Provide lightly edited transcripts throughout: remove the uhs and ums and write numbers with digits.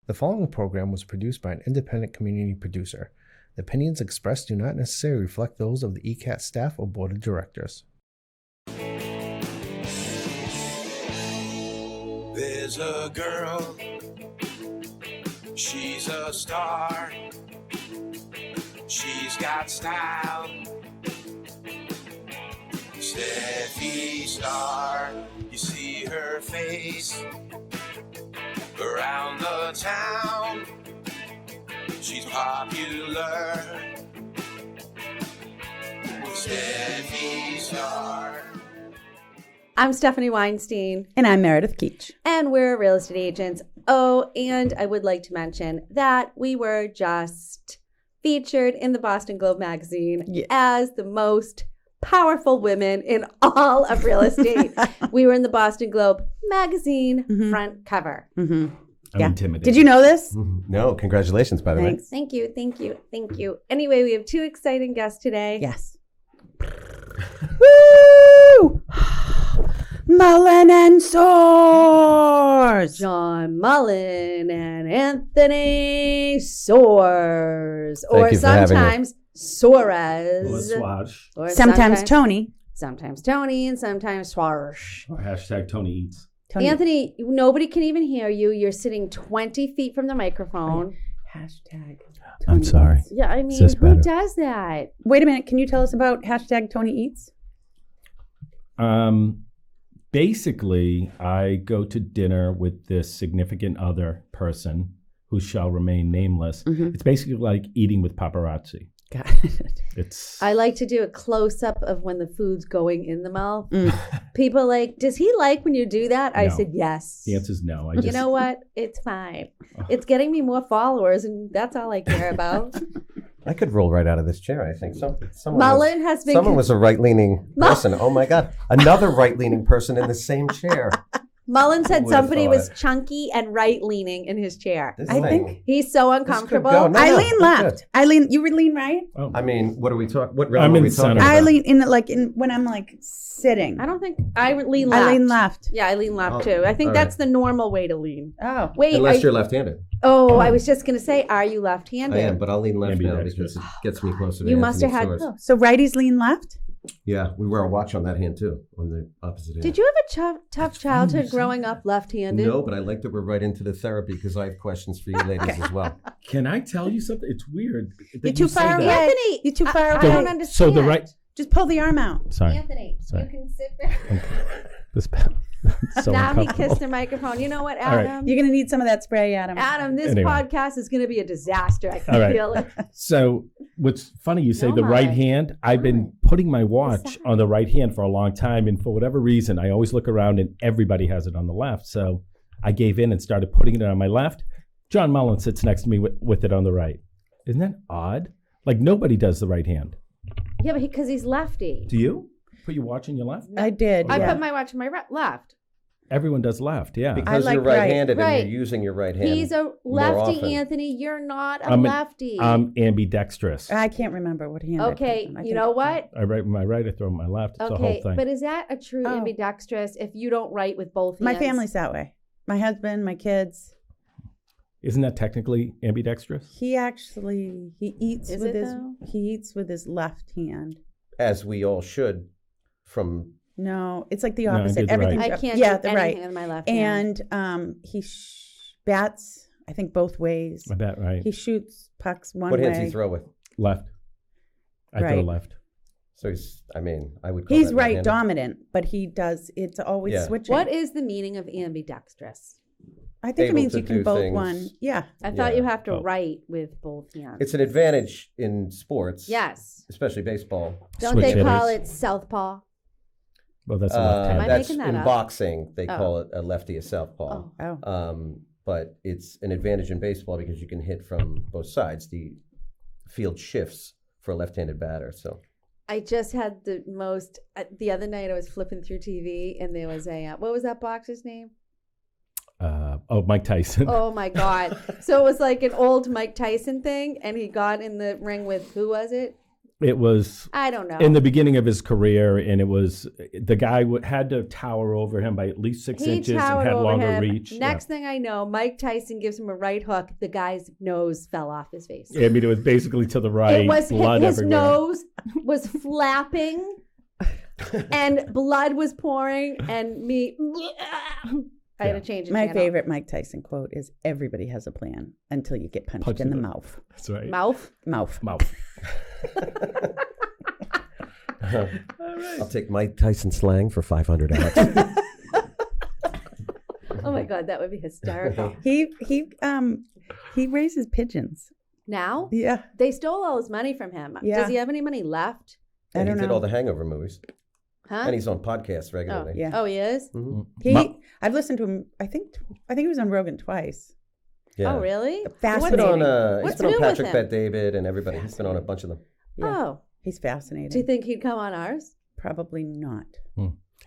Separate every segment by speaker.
Speaker 1: The following program was produced by an independent community producer. The opinions expressed do not necessarily reflect those of the ECAT staff or board of directors.
Speaker 2: There's a girl, she's a star, she's got style, Steffi Star, you see her face around the town, she's popular, Steffi Star.
Speaker 3: I'm Stephanie Weinstein.
Speaker 4: And I'm Meredith Keach.
Speaker 3: And we're real estate agents. Oh, and I would like to mention that we were just featured in the Boston Globe magazine as the most powerful women in all of real estate. We were in the Boston Globe magazine front cover.
Speaker 5: I'm intimidated.
Speaker 4: Did you know this?
Speaker 6: No, congratulations, by the way.
Speaker 3: Thank you, thank you, thank you. Anyway, we have two exciting guests today.
Speaker 4: Yes. Woo! Mullen and Soares.
Speaker 3: John Mullen and Anthony Soares.
Speaker 6: Thank you for having me.
Speaker 3: Sometimes Soares.
Speaker 5: Or Swash.
Speaker 3: Or
Speaker 4: Sometimes Tony.
Speaker 3: Sometimes Tony and sometimes Soares.
Speaker 5: Or hashtag Tony Eats.
Speaker 4: Tony.
Speaker 3: Anthony, nobody can even hear you. You're sitting 20 feet from the microphone.
Speaker 4: Hashtag
Speaker 6: I'm
Speaker 4: Tony
Speaker 6: sorry.
Speaker 4: Eats.
Speaker 3: Yeah, I mean,
Speaker 6: this
Speaker 3: who
Speaker 6: better?
Speaker 3: does that?
Speaker 4: Wait a minute. Can you tell us about hashtag Tony Eats?
Speaker 5: Basically, I go to dinner with this significant other person who shall remain nameless. It's basically like eating with paparazzi.
Speaker 4: Got it.
Speaker 3: I like to do a close-up of when the food's going in the mouth. People like, does he like when you do that? I
Speaker 5: No.
Speaker 3: said yes.
Speaker 5: The answer is no.
Speaker 3: You know what? It's fine. It's getting me more followers, and that's all I care about.
Speaker 6: I could roll right out of this chair, I think.
Speaker 3: Mullen has been...
Speaker 6: Someone was a right-leaning person. Oh, my God. Another right-leaning person in the same chair.
Speaker 3: Mullen said
Speaker 6: Who would've
Speaker 3: somebody
Speaker 6: thought
Speaker 3: was
Speaker 6: it?
Speaker 3: chunky and right-leaning in his chair.
Speaker 6: This
Speaker 4: I
Speaker 6: thing-
Speaker 4: think-
Speaker 3: He's so
Speaker 6: This could
Speaker 3: uncomfortable.
Speaker 6: go. No,
Speaker 4: I
Speaker 6: no,
Speaker 4: lean
Speaker 6: that's
Speaker 4: left.
Speaker 6: good.
Speaker 4: I lean. You would lean right.
Speaker 5: Oh.
Speaker 6: I mean, what are we talking? What realm
Speaker 5: I'm
Speaker 6: are
Speaker 5: in
Speaker 6: we
Speaker 5: the
Speaker 6: talking
Speaker 5: center.
Speaker 6: about?
Speaker 4: I lean in when I'm like sitting.
Speaker 3: I don't think I lean left.
Speaker 4: I lean left.
Speaker 3: Yeah, I lean left
Speaker 6: Oh,
Speaker 3: too. I think
Speaker 6: all
Speaker 3: that's
Speaker 6: right.
Speaker 3: the normal way to lean.
Speaker 4: Oh.
Speaker 3: Wait,
Speaker 6: Unless you're left-handed.
Speaker 3: I was just gonna say, are you left-handed?
Speaker 6: I am, but I'll lean left now
Speaker 5: Ambidextrous.
Speaker 6: because it gets me closer to
Speaker 3: You must have
Speaker 6: Anthony
Speaker 3: had-
Speaker 6: Soares.
Speaker 4: So righties lean left.
Speaker 6: Yeah, we wear a watch on that hand, too, on the opposite hand.
Speaker 3: Did you have a tough childhood growing up left-handed?
Speaker 6: No, but I like that we're right into the therapy because I have questions for you ladies as well.
Speaker 5: Can I tell you something? It's weird. that
Speaker 4: You're too
Speaker 5: you say
Speaker 4: far
Speaker 5: that.
Speaker 4: away.
Speaker 3: Anthony,
Speaker 4: You're too far
Speaker 3: I
Speaker 4: away.
Speaker 3: don't understand.
Speaker 5: So the right...
Speaker 4: Just pull the arm out.
Speaker 5: Sorry.
Speaker 3: Anthony,
Speaker 5: Sorry.
Speaker 3: you can sit back.
Speaker 5: This so
Speaker 3: Now he
Speaker 5: uncomfortable.
Speaker 3: kissed the microphone. You know what,
Speaker 5: All right.
Speaker 3: Adam?
Speaker 4: You're gonna need some of that spray, Adam.
Speaker 3: Adam, this
Speaker 5: Anyway.
Speaker 3: podcast is going to be a disaster. I can
Speaker 5: All right.
Speaker 3: feel it.
Speaker 5: So what's funny, you say
Speaker 3: No,
Speaker 5: the right
Speaker 3: Mike.
Speaker 5: hand. I've been putting my watch on the right hand for a long time. And for whatever reason, I always look around and everybody has it on the left. So I gave in and started putting it on my left. John Mullen sits next to me with it on the right. Isn't that odd? Like nobody does the right hand.
Speaker 3: Yeah, but because he's lefty.
Speaker 5: Do you? Put your watch on your left?
Speaker 4: I did.
Speaker 3: I
Speaker 4: yeah.
Speaker 3: put my watch on my left.
Speaker 5: Everyone does left, yeah.
Speaker 6: Because
Speaker 4: like
Speaker 6: you're right-handed
Speaker 3: right.
Speaker 6: and you're using your right hand.
Speaker 3: He's a
Speaker 6: more
Speaker 3: lefty,
Speaker 6: often.
Speaker 3: Anthony. You're not a
Speaker 5: I'm
Speaker 3: lefty.
Speaker 5: ambidextrous.
Speaker 4: I can't remember what hand. I put
Speaker 3: Okay,
Speaker 4: them. I
Speaker 3: you
Speaker 4: think-
Speaker 3: know what?
Speaker 5: I write with my right, I throw with my left. It's the whole
Speaker 3: Okay,
Speaker 5: thing.
Speaker 3: but is that a true
Speaker 4: Oh.
Speaker 3: ambidextrous if you don't write with both hands?
Speaker 4: My family's that way. My husband, my kids.
Speaker 5: Isn't that technically ambidextrous?
Speaker 4: He eats
Speaker 3: Is
Speaker 4: with
Speaker 3: it,
Speaker 4: his
Speaker 3: though?
Speaker 4: he eats with his left hand.
Speaker 6: As we all should from...
Speaker 4: No, it's like the
Speaker 5: No, I
Speaker 4: opposite.
Speaker 5: did the right.
Speaker 4: Everything's
Speaker 3: I can't
Speaker 4: yeah,
Speaker 3: do
Speaker 4: the
Speaker 3: anything
Speaker 4: right.
Speaker 3: with my left hand.
Speaker 4: And he bats, I think, both ways.
Speaker 5: I bet, right.
Speaker 4: He shoots pucks one
Speaker 6: What
Speaker 4: way.
Speaker 6: hands do you throw with?
Speaker 5: Left. I throw
Speaker 4: Right.
Speaker 5: left.
Speaker 6: So I would call
Speaker 4: He's
Speaker 6: that
Speaker 4: right
Speaker 6: right-handed.
Speaker 4: dominant, but he does. It's always
Speaker 6: Yeah.
Speaker 4: switching.
Speaker 3: What is the meaning of ambidextrous?
Speaker 4: I think it
Speaker 6: Able
Speaker 4: means
Speaker 6: to
Speaker 4: you can
Speaker 6: do
Speaker 4: both
Speaker 6: things.
Speaker 4: one. Yeah.
Speaker 3: I thought
Speaker 6: Yeah.
Speaker 3: you have to
Speaker 5: Oh.
Speaker 3: write with both hands.
Speaker 6: It's an advantage in sports.
Speaker 3: Yes.
Speaker 6: Especially baseball.
Speaker 3: Don't
Speaker 5: Switch
Speaker 3: they call
Speaker 5: hitters.
Speaker 3: it southpaw?
Speaker 5: Well, that's a left
Speaker 3: Am
Speaker 5: hand.
Speaker 3: I
Speaker 6: That's
Speaker 3: making that
Speaker 6: in
Speaker 3: up?
Speaker 6: boxing. They
Speaker 3: Oh.
Speaker 6: call it a lefty, a southpaw.
Speaker 4: Oh.
Speaker 6: But it's an advantage in baseball because you can hit from both sides. The field shifts for a left-handed batter. So
Speaker 3: I just had the most. The other night I was flipping through TV and there was a what was that boxer's name?
Speaker 5: Mike Tyson.
Speaker 3: Oh my God! So it was like an old Mike Tyson thing, and he got in the ring with who was it?
Speaker 5: It was
Speaker 3: I don't know.
Speaker 5: in the beginning of his career, and it was the guy had to tower over him by at least 6
Speaker 3: He
Speaker 5: inches and
Speaker 3: towered
Speaker 5: had
Speaker 3: over
Speaker 5: longer
Speaker 3: him.
Speaker 5: reach.
Speaker 3: Next thing I know, Mike Tyson gives him a right hook. The guy's nose fell off his face.
Speaker 5: I mean, it was basically to the right.
Speaker 3: It was
Speaker 5: blood
Speaker 3: his
Speaker 5: everywhere.
Speaker 3: nose was flapping, and blood was pouring, and me. I had to change the
Speaker 4: My
Speaker 3: channel.
Speaker 4: favorite Mike Tyson quote is, "Everybody has a plan until you get punched in the mouth."
Speaker 5: That's right.
Speaker 3: Mouth.
Speaker 4: Mouth.
Speaker 5: Mouth.
Speaker 6: I'll take Mike Tyson slang for $500.
Speaker 3: Oh my God, that would be hysterical.
Speaker 4: He raises pigeons.
Speaker 3: Now
Speaker 4: Yeah,
Speaker 3: they stole all his money from him.
Speaker 4: Yeah.
Speaker 3: Does he have any money left?
Speaker 4: I
Speaker 6: And he
Speaker 4: don't
Speaker 6: did
Speaker 4: know.
Speaker 6: all the Hangover movies,
Speaker 3: Huh?
Speaker 6: and he's on podcasts regularly.
Speaker 4: Yeah.
Speaker 3: Oh, he is.
Speaker 6: Mhm.
Speaker 4: I've listened to him. I think he was on Rogan twice.
Speaker 6: Yeah.
Speaker 3: Oh, really?
Speaker 6: He's
Speaker 4: Fascinating.
Speaker 6: been on,
Speaker 3: What's
Speaker 6: he's been on
Speaker 3: new with
Speaker 6: Patrick
Speaker 3: him?
Speaker 6: Bet David and everybody. He's been on a bunch of them.
Speaker 4: Yeah.
Speaker 3: Oh,
Speaker 4: He's fascinating.
Speaker 3: do you think he'd come on ours?
Speaker 4: Probably not.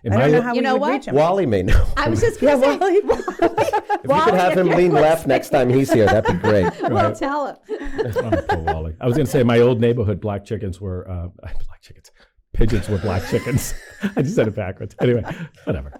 Speaker 5: In
Speaker 4: I
Speaker 5: my
Speaker 4: don't know
Speaker 5: li-
Speaker 4: how
Speaker 3: You
Speaker 4: we
Speaker 3: know
Speaker 4: would
Speaker 3: what?
Speaker 4: reach him.
Speaker 6: Wally may know.
Speaker 3: I was just
Speaker 4: Yeah,
Speaker 3: going to say.
Speaker 6: If you could have him lean left next time he's here, that'd be great.
Speaker 3: Well, tell him.
Speaker 5: Oh, poor Wally. I was going to say my old neighborhood black chickens were black chickens. Pigeons were black chickens. I just said it backwards. Anyway, whatever.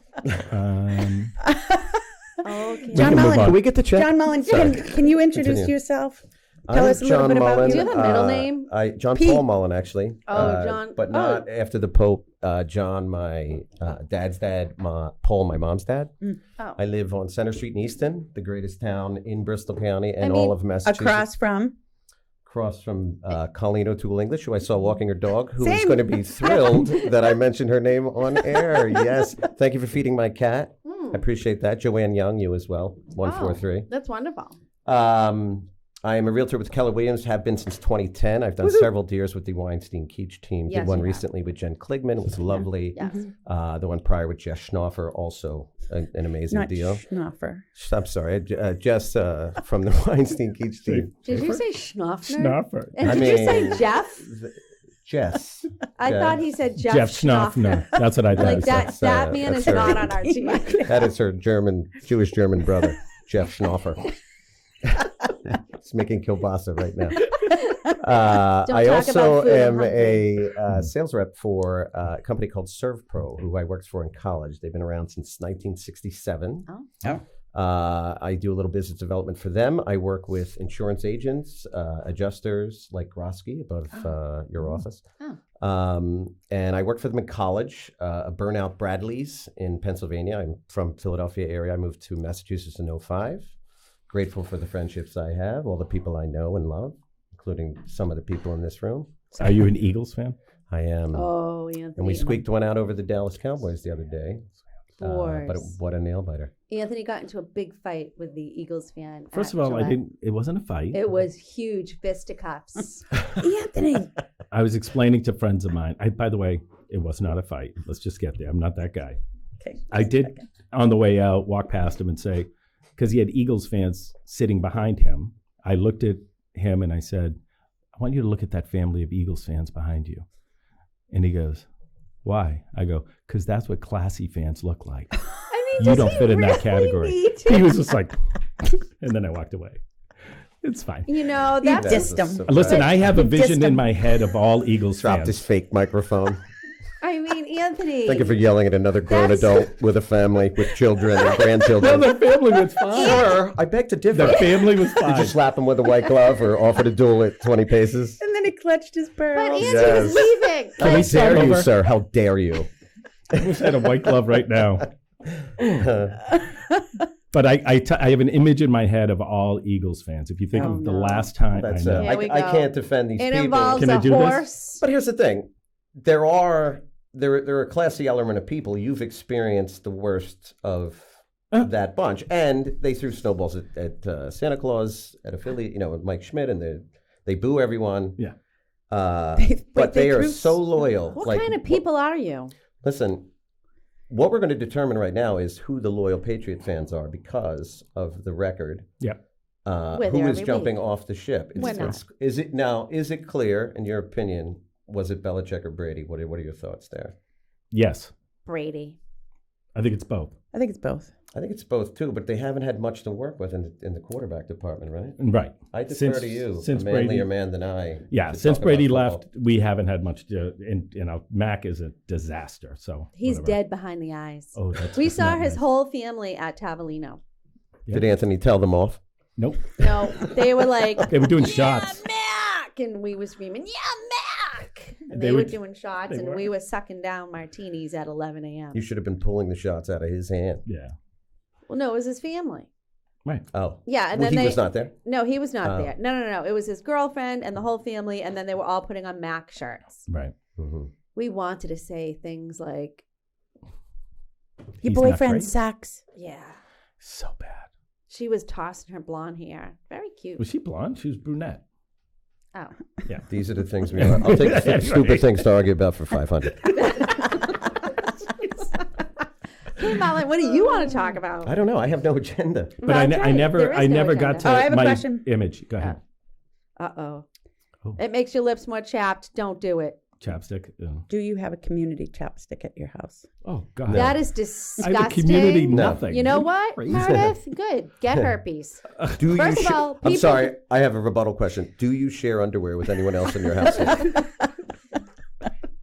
Speaker 3: Okay.
Speaker 4: John
Speaker 5: can move
Speaker 4: Mullen.
Speaker 5: on.
Speaker 6: Can we get to check?
Speaker 4: John Mullen,
Speaker 6: Sorry.
Speaker 4: can you introduce
Speaker 6: Continue.
Speaker 4: yourself? Tell
Speaker 6: I'm
Speaker 4: us a little
Speaker 6: John
Speaker 4: bit about
Speaker 6: Mullen.
Speaker 3: Do you have a middle name?
Speaker 6: John
Speaker 4: Pete.
Speaker 6: Paul Mullen, actually.
Speaker 3: Oh, John-
Speaker 6: But not after the Pope. John, my dad's dad. Paul, my mom's dad.
Speaker 3: Oh.
Speaker 6: I live on Center Street in Easton, the greatest town in Bristol County and
Speaker 3: I mean,
Speaker 6: all of Massachusetts.
Speaker 4: Across from
Speaker 6: Colleen O'Toole English, who I saw walking her dog, who is
Speaker 4: Same.
Speaker 6: going to be thrilled that I mentioned her name on air. Yes. Thank you for feeding my cat. I appreciate that. Joanne Young, you as well. 143.
Speaker 3: Oh, that's wonderful.
Speaker 6: I am a realtor with Keller Williams, have been since 2010. I've done several deals with the Weinstein Keach team.
Speaker 3: Yes,
Speaker 6: Did one
Speaker 3: you have.
Speaker 6: recently with Jen Kligman. It was lovely.
Speaker 3: Yes.
Speaker 6: The one prior with Jess Schnoffer, also an amazing
Speaker 4: not
Speaker 6: deal.
Speaker 4: Schnoffer.
Speaker 6: I'm sorry, Jess from the Weinstein Keach team.
Speaker 3: Did you say Schnoffner?
Speaker 5: Schnoffer.
Speaker 3: And
Speaker 6: I
Speaker 3: did you say
Speaker 6: mean-
Speaker 3: Jeff?
Speaker 6: Jess.
Speaker 3: I
Speaker 6: Jeff.
Speaker 3: thought he said Jeff,
Speaker 5: Jeff Schnoffner. That's what I thought.
Speaker 3: Like
Speaker 5: he said.
Speaker 3: that man
Speaker 6: that's
Speaker 3: is
Speaker 6: her.
Speaker 3: not on our team.
Speaker 6: That is her Jewish German brother, Jeff Schnoffer. He's making kielbasa right now.
Speaker 3: Don't
Speaker 6: I
Speaker 3: talk
Speaker 6: also
Speaker 3: about food, I'm
Speaker 6: am a sales rep for a company called ServPro, who I worked for in college. They've been around since 1967.
Speaker 3: Oh.
Speaker 6: I do a little business development for them. I work with insurance agents, adjusters like Grosky above your office. And I worked for them in college, Burnout Bradley's in Pennsylvania. I'm from Philadelphia area. I moved to Massachusetts in 2005. Grateful for the friendships I have, all the people I know and love, including some of the people in this room.
Speaker 5: Are you an Eagles fan?
Speaker 6: I am.
Speaker 3: Oh, Anthony.
Speaker 6: And we squeaked one out over the Dallas Cowboys the other day.
Speaker 3: Force.
Speaker 6: But what a nail biter.
Speaker 3: Anthony got into a big fight with the Eagles fan.
Speaker 5: First
Speaker 3: at
Speaker 5: of all,
Speaker 3: Gillette.
Speaker 5: it wasn't a fight.
Speaker 3: It was huge fisticuffs.
Speaker 4: Anthony.
Speaker 5: I was explaining to friends of mine. By the way, it was not a fight. Let's just get there. I'm not that guy.
Speaker 4: Okay.
Speaker 5: I did, on the way out, walk past him and say, because he had Eagles fans sitting behind him, I looked at him and I said, I want you to look at that family of Eagles fans behind you. And he goes, why? I go, because that's what classy fans look like.
Speaker 3: I mean,
Speaker 5: You
Speaker 3: does
Speaker 5: don't
Speaker 3: he
Speaker 5: fit in that
Speaker 3: really
Speaker 5: category.
Speaker 3: need to-
Speaker 5: He was just like, and then I walked away. It's fine.
Speaker 3: You know,
Speaker 4: You
Speaker 3: that's
Speaker 4: dissed him.
Speaker 5: Listen, I have a vision
Speaker 4: Just
Speaker 5: in my head of all Eagles
Speaker 6: Dropped his
Speaker 5: fans.
Speaker 6: fake microphone.
Speaker 3: I mean, Anthony.
Speaker 6: Thank you for yelling at another grown
Speaker 3: That's-
Speaker 6: adult with a family, with children and
Speaker 5: No,
Speaker 6: grandchildren.
Speaker 5: their family was fine.
Speaker 6: Sir, I beg to differ.
Speaker 5: Their family was
Speaker 6: Did
Speaker 5: fine.
Speaker 6: you slap him with a white glove or offer to duel at 20 paces?
Speaker 4: And then he clutched his
Speaker 3: But
Speaker 4: pearls.
Speaker 3: Anthony
Speaker 6: Yes.
Speaker 3: was leaving.
Speaker 5: Can we
Speaker 6: How
Speaker 5: start
Speaker 6: dare you,
Speaker 5: over?
Speaker 6: sir? How dare you?
Speaker 5: I wish I had a white glove right now. But I have an image in my head of all Eagles fans. If you think
Speaker 4: Oh,
Speaker 5: of the
Speaker 4: no.
Speaker 5: last time,
Speaker 6: That's
Speaker 5: I know.
Speaker 3: Here we
Speaker 6: I
Speaker 3: go.
Speaker 6: can't defend these
Speaker 3: It
Speaker 6: people.
Speaker 3: involves
Speaker 5: Can I
Speaker 3: a
Speaker 5: do this?
Speaker 3: horse.
Speaker 6: But here's the thing: there are a classy element of people. You've experienced the worst of that bunch, and they threw snowballs at Santa Claus, at affiliate, with Mike Schmidt, and they boo everyone.
Speaker 5: Yeah.
Speaker 6: But they are
Speaker 4: threw
Speaker 6: so loyal.
Speaker 3: What kind of people are you?
Speaker 6: Listen, what we're going to determine right now is who the loyal Patriot fans are because of the record.
Speaker 5: Yeah.
Speaker 3: We're
Speaker 6: Who
Speaker 3: there
Speaker 6: is
Speaker 3: every
Speaker 6: jumping
Speaker 3: week.
Speaker 6: off the ship?
Speaker 3: We're not.
Speaker 6: Is it clear, in your opinion, was it Belichick or Brady? What are your thoughts there?
Speaker 5: Yes,
Speaker 3: Brady.
Speaker 5: I think it's both.
Speaker 4: I think it's both.
Speaker 6: I think it's both too, but they haven't had much to work with in the quarterback department, right?
Speaker 5: Right.
Speaker 6: I defer to you.
Speaker 5: Since
Speaker 6: A manlier
Speaker 5: Brady,
Speaker 6: man than I.
Speaker 5: yeah,
Speaker 6: to
Speaker 5: since
Speaker 6: talk
Speaker 5: Brady
Speaker 6: about
Speaker 5: left,
Speaker 6: football.
Speaker 5: we haven't had much to. And Mac is a disaster. So
Speaker 3: He's
Speaker 5: whatever.
Speaker 3: dead behind the eyes.
Speaker 5: Oh, that's
Speaker 3: We
Speaker 5: that's
Speaker 3: saw
Speaker 5: not
Speaker 3: his
Speaker 5: nice.
Speaker 3: whole family at Tavolino.
Speaker 5: Yeah.
Speaker 6: Did Anthony tell them off?
Speaker 5: Nope.
Speaker 3: No, they were like,
Speaker 5: They were doing
Speaker 3: "Yeah,
Speaker 5: shots.
Speaker 3: Mac!" And we were screaming, "Yeah, Mac!" And
Speaker 5: They
Speaker 3: they
Speaker 5: were-
Speaker 3: were doing shots,
Speaker 5: they
Speaker 3: and
Speaker 5: were.
Speaker 3: we were sucking down martinis at 11 a.m.
Speaker 6: You should have been pulling the shots out of his hand.
Speaker 5: Yeah.
Speaker 3: Well, no, it was his family.
Speaker 5: Right.
Speaker 6: Oh.
Speaker 3: Yeah, and
Speaker 6: Well,
Speaker 3: then
Speaker 6: he
Speaker 3: they
Speaker 6: was not there?
Speaker 3: No, he was not
Speaker 6: Oh.
Speaker 3: there. No. It was his girlfriend and the whole family, and then they were all putting on Mac shirts.
Speaker 5: Right.
Speaker 6: Mm-hmm.
Speaker 3: We wanted to say things like,
Speaker 4: Your
Speaker 5: He's not
Speaker 4: boyfriend
Speaker 5: great.
Speaker 4: sucks.
Speaker 3: "Yeah."
Speaker 5: So bad.
Speaker 3: She was tossing her blonde hair. Very cute.
Speaker 5: Was she blonde? She was brunette.
Speaker 3: Oh.
Speaker 5: Yeah.
Speaker 6: These are the things we are. I'll take the
Speaker 5: Right.
Speaker 6: stupid things to argue about for 500.
Speaker 3: Hey, Mullen, what do you want to talk about?
Speaker 6: I don't know. I have no agenda.
Speaker 5: But I
Speaker 3: Okay,
Speaker 5: never
Speaker 3: there is
Speaker 5: I
Speaker 3: no
Speaker 5: never got
Speaker 3: agenda.
Speaker 5: to
Speaker 4: Oh, I have a
Speaker 5: my
Speaker 4: question.
Speaker 5: image. Go ahead.
Speaker 3: Uh-oh.
Speaker 5: Oh.
Speaker 3: It makes your lips more chapped. Don't do it.
Speaker 5: Chapstick.
Speaker 4: Do you have a community chapstick at your house?
Speaker 5: Oh God.
Speaker 3: That is
Speaker 5: I
Speaker 3: disgusting.
Speaker 5: have a community
Speaker 6: No.
Speaker 5: nothing.
Speaker 3: You know what,
Speaker 5: Crazy.
Speaker 3: Meredith? Good. Get herpes.
Speaker 6: Do
Speaker 3: First
Speaker 6: you
Speaker 3: of all,
Speaker 6: I'm
Speaker 3: people-
Speaker 6: sorry. I have a rebuttal question. Do you share underwear with anyone else in your house?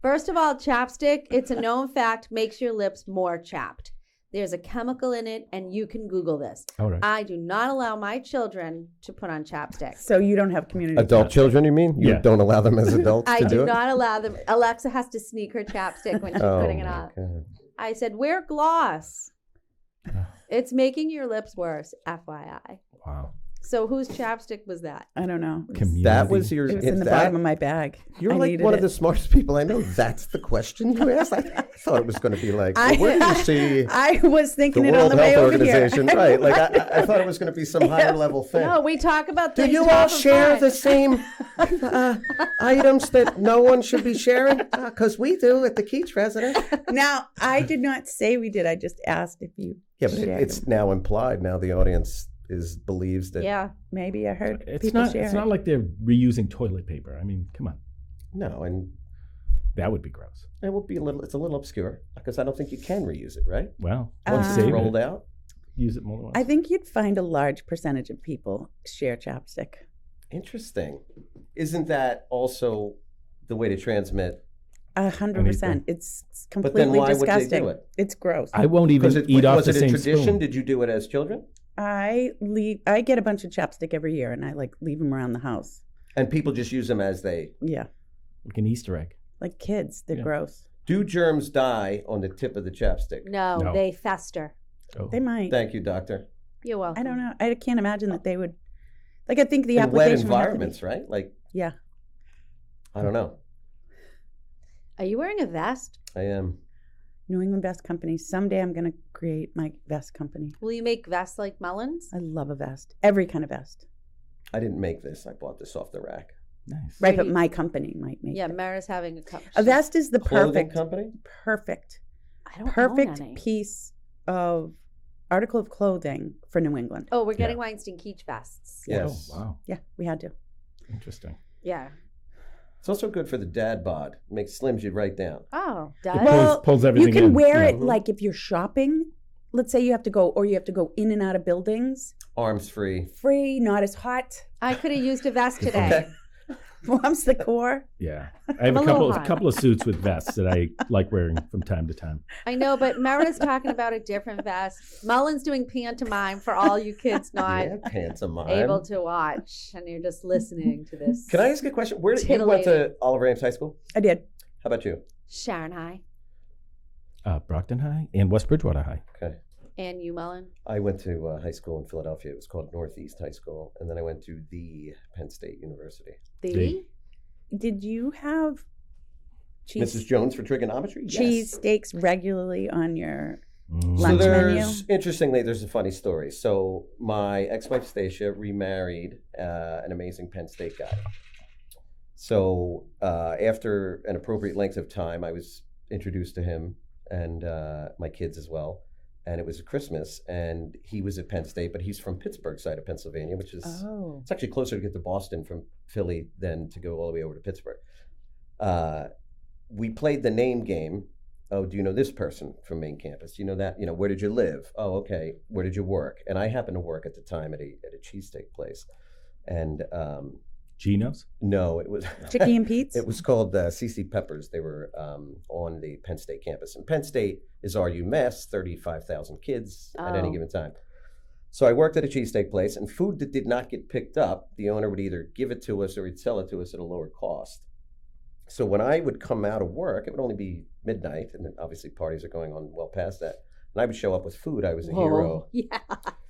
Speaker 3: First of all, chapstick, it's a known fact, makes your lips more chapped. There's a chemical in it, and you can Google this.
Speaker 5: All right.
Speaker 3: I do not allow my children to put on chapstick.
Speaker 4: So you don't have community
Speaker 6: Adult
Speaker 4: chapstick.
Speaker 6: children, you mean? You
Speaker 5: Yeah.
Speaker 6: don't allow them as adults
Speaker 3: I
Speaker 6: to
Speaker 3: do
Speaker 6: do it?
Speaker 3: not allow them. Alexa has to sneak her chapstick when she's
Speaker 6: Oh,
Speaker 3: putting it
Speaker 6: my
Speaker 3: on.
Speaker 6: God.
Speaker 3: I said, wear gloss. It's making your lips worse, FYI.
Speaker 5: Wow.
Speaker 3: So whose chapstick was that?
Speaker 4: I don't know.
Speaker 5: Community.
Speaker 6: That was your.
Speaker 4: It was
Speaker 6: if
Speaker 4: in the
Speaker 6: that-
Speaker 4: bottom of my bag.
Speaker 6: You're
Speaker 4: I
Speaker 6: like
Speaker 4: needed
Speaker 6: one
Speaker 4: it.
Speaker 6: of the smartest people I know. That's the question you asked. I thought it was going to be like, well, where do you see
Speaker 4: I was
Speaker 6: the
Speaker 4: thinking it on
Speaker 6: World
Speaker 4: the way
Speaker 6: Health
Speaker 4: over
Speaker 6: Organization?
Speaker 4: here.
Speaker 6: Right. Like I thought it was going to be some higher level thing.
Speaker 3: No, we talk about
Speaker 6: Do
Speaker 3: things.
Speaker 6: you
Speaker 3: to
Speaker 6: all
Speaker 3: have fun.
Speaker 6: share the same items that no one should be sharing? Because we do at the Keach residence.
Speaker 4: Now, I did not say we did. I just asked if you
Speaker 6: Yeah, but
Speaker 4: shared
Speaker 6: it's
Speaker 4: them.
Speaker 6: now implied. Now the audience believes that.
Speaker 3: Yeah.
Speaker 4: Maybe I heard
Speaker 5: It's
Speaker 4: people
Speaker 5: not.
Speaker 4: share
Speaker 5: It's
Speaker 4: it.
Speaker 5: not like they're reusing toilet paper. I mean, come on.
Speaker 6: No, and
Speaker 5: That would be gross.
Speaker 6: it will be a little. It's a little obscure because I don't think you can reuse it. Right?
Speaker 5: Well,
Speaker 6: Once
Speaker 4: Um,
Speaker 6: it's
Speaker 5: save
Speaker 6: rolled
Speaker 5: it.
Speaker 6: out.
Speaker 5: Use it more than once.
Speaker 4: I think you'd find a large percentage of people share chapstick.
Speaker 6: Interesting. Isn't that also the way to transmit?
Speaker 4: 100%. It's
Speaker 6: But
Speaker 4: completely
Speaker 6: then why would they
Speaker 4: disgusting.
Speaker 6: do it?
Speaker 4: It's gross.
Speaker 5: I won't even
Speaker 6: Because
Speaker 5: eat off
Speaker 6: was
Speaker 5: the
Speaker 6: it a
Speaker 5: same
Speaker 6: tradition?
Speaker 5: spoon.
Speaker 6: Did you do it as children?
Speaker 4: I get a bunch of chapstick every year, and I leave them around the house.
Speaker 6: And people just use them as they.
Speaker 4: Yeah,
Speaker 5: Like an Easter egg.
Speaker 4: like kids. They're
Speaker 5: Yeah.
Speaker 4: gross.
Speaker 6: Do germs die on the tip of the chapstick?
Speaker 3: No,
Speaker 5: No.
Speaker 3: they fester.
Speaker 5: Oh.
Speaker 4: They might.
Speaker 6: Thank you, doctor.
Speaker 3: You're welcome.
Speaker 4: I don't know. I can't imagine that they would. Like, I think the
Speaker 6: In wet
Speaker 4: application would have to be-
Speaker 6: environments, right? Like,
Speaker 4: Yeah.
Speaker 6: I don't know.
Speaker 3: Are you wearing a vest?
Speaker 6: I am.
Speaker 4: New England Vest Company. Someday I'm going to create my vest company.
Speaker 3: Will you make vests like Mullen's?
Speaker 4: I love a vest. Every kind of vest.
Speaker 6: I didn't make this. I bought this off the rack.
Speaker 5: Nice.
Speaker 4: Right, but my company might make
Speaker 3: Yeah,
Speaker 4: it.
Speaker 3: Meredith's having a cup.
Speaker 4: A vest is the
Speaker 6: Clothing
Speaker 4: perfect,
Speaker 6: company?
Speaker 4: perfect,
Speaker 3: I don't own
Speaker 4: perfect
Speaker 3: any.
Speaker 4: piece of article of clothing for New England.
Speaker 3: Oh, we're getting
Speaker 5: Yeah.
Speaker 3: Weinstein Keach vests.
Speaker 6: Yes.
Speaker 5: Oh, wow.
Speaker 4: Yeah, we had to.
Speaker 5: Interesting.
Speaker 3: Yeah.
Speaker 6: It's also good for the dad bod. Makes slims you right down.
Speaker 3: Oh,
Speaker 5: It
Speaker 3: does?
Speaker 5: pulls
Speaker 4: you
Speaker 5: everything
Speaker 4: can
Speaker 5: in.
Speaker 4: wear
Speaker 5: Yeah.
Speaker 4: it like if you're shopping. Let's say you have to go in and out of buildings.
Speaker 6: Arms free.
Speaker 4: Free, not as hot.
Speaker 3: I could have used a vest today.
Speaker 4: Warms the core.
Speaker 5: Yeah. I have
Speaker 3: I'm
Speaker 5: a
Speaker 3: a
Speaker 5: couple
Speaker 3: little hot.
Speaker 5: couple of suits with vests that I like wearing from time to time.
Speaker 3: I know, but Meredith's talking about a different vest. Mullen's doing pantomime for all you kids not
Speaker 6: Yeah, pantomime.
Speaker 3: able to watch, and you're just listening to this.
Speaker 6: Can I ask a question? Where did you went to
Speaker 3: Titillating.
Speaker 6: Oliver Ames High School?
Speaker 4: I did.
Speaker 6: How about you?
Speaker 3: Sharon High
Speaker 5: Brockton High and West Bridgewater High.
Speaker 6: Okay.
Speaker 3: and you, Mullen?
Speaker 6: I went to high school in Philadelphia. It was called Northeast High School. And then I went to the Penn State University.
Speaker 3: The
Speaker 4: Did you have
Speaker 6: Mrs. Jones for trigonometry?
Speaker 4: cheese steaks regularly on your
Speaker 5: Mm.
Speaker 6: So
Speaker 4: lunch menu?
Speaker 6: interestingly, there's a funny story. So my ex-wife Stacia remarried an amazing Penn State guy. So after an appropriate length of time, I was introduced to him and my kids as well. And it was Christmas, and he was at Penn State, but he's from Pittsburgh side of Pennsylvania, which is
Speaker 4: Oh.
Speaker 6: it's actually closer to get to Boston from Philly than to go all the way over to Pittsburgh. We played the name game oh, do you know this person from main campus? Do you know that? You know, where did you live? Oh, okay. Where did you work? And I happened to work at the time at a cheesesteak place. And
Speaker 5: Geno's?
Speaker 6: no, it was
Speaker 4: Chicky and Pete's?
Speaker 6: It was called CC Peppers. They were on the Penn State campus. And Penn State is our UMass, 35,000 kids at any given time. So I worked at a cheesesteak place, and food that did not get picked up, the owner would either give it to us or he'd sell it to us at a lower cost. So when I would come out of work, it would only be midnight, and then obviously parties are going on well past that. And I would show up with food. I was a hero.
Speaker 3: Yeah.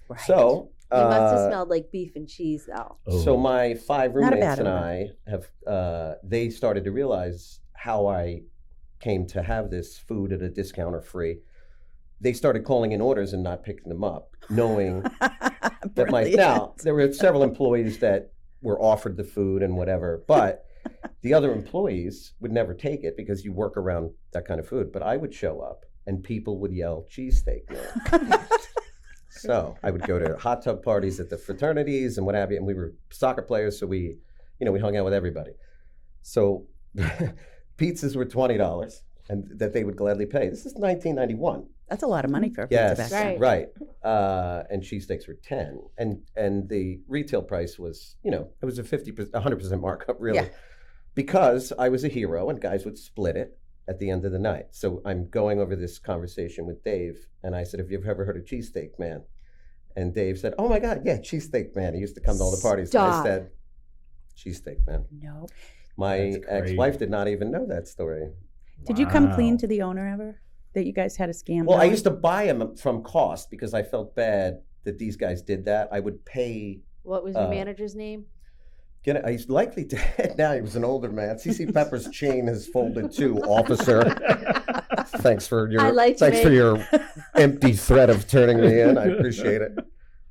Speaker 4: Right.
Speaker 6: So
Speaker 3: You must have smelled like beef and cheese, though.
Speaker 6: So my 5
Speaker 4: Not a
Speaker 6: roommates
Speaker 4: bad
Speaker 6: and
Speaker 4: odor.
Speaker 6: I have, they started to realize how I came to have this food at a discount or free. They started calling in orders and not picking them up, knowing that now there were several employees that were offered the food and whatever, but the other employees would never take it because you work around that kind of food. But I would show up and people would yell cheesesteak, man. So I would go to hot tub parties at the fraternities and what have you, and we were soccer players, so we hung out with everybody. So pizzas were $20, and that they would gladly pay. This is 1991.
Speaker 4: That's a lot of money for a pizza back then.
Speaker 6: Right. And cheesesteaks were 10, and the retail price was, it was a 100% markup, really,
Speaker 4: Yeah.
Speaker 6: because I was a hero, and guys would split it at the end of the night. So I'm going over this conversation with Dave, and I said, "Have you ever heard of Cheesesteak Man?" And Dave said, "Oh my God, yeah, Cheesesteak Man. He used to come to all the parties." And I said, "Cheesesteak Man."
Speaker 4: No.
Speaker 6: My ex-wife did not even know that story.
Speaker 4: Did you come clean to the owner ever? That you guys had a scam?
Speaker 6: Well, I
Speaker 4: going?
Speaker 6: used to buy them from cost because I felt bad that these guys did that. I would pay.
Speaker 3: What was your manager's name?
Speaker 6: He's likely dead now. He was an older man. CC Pepper's chain has folded too, officer. Thanks for your empty threat of turning me in. I appreciate it.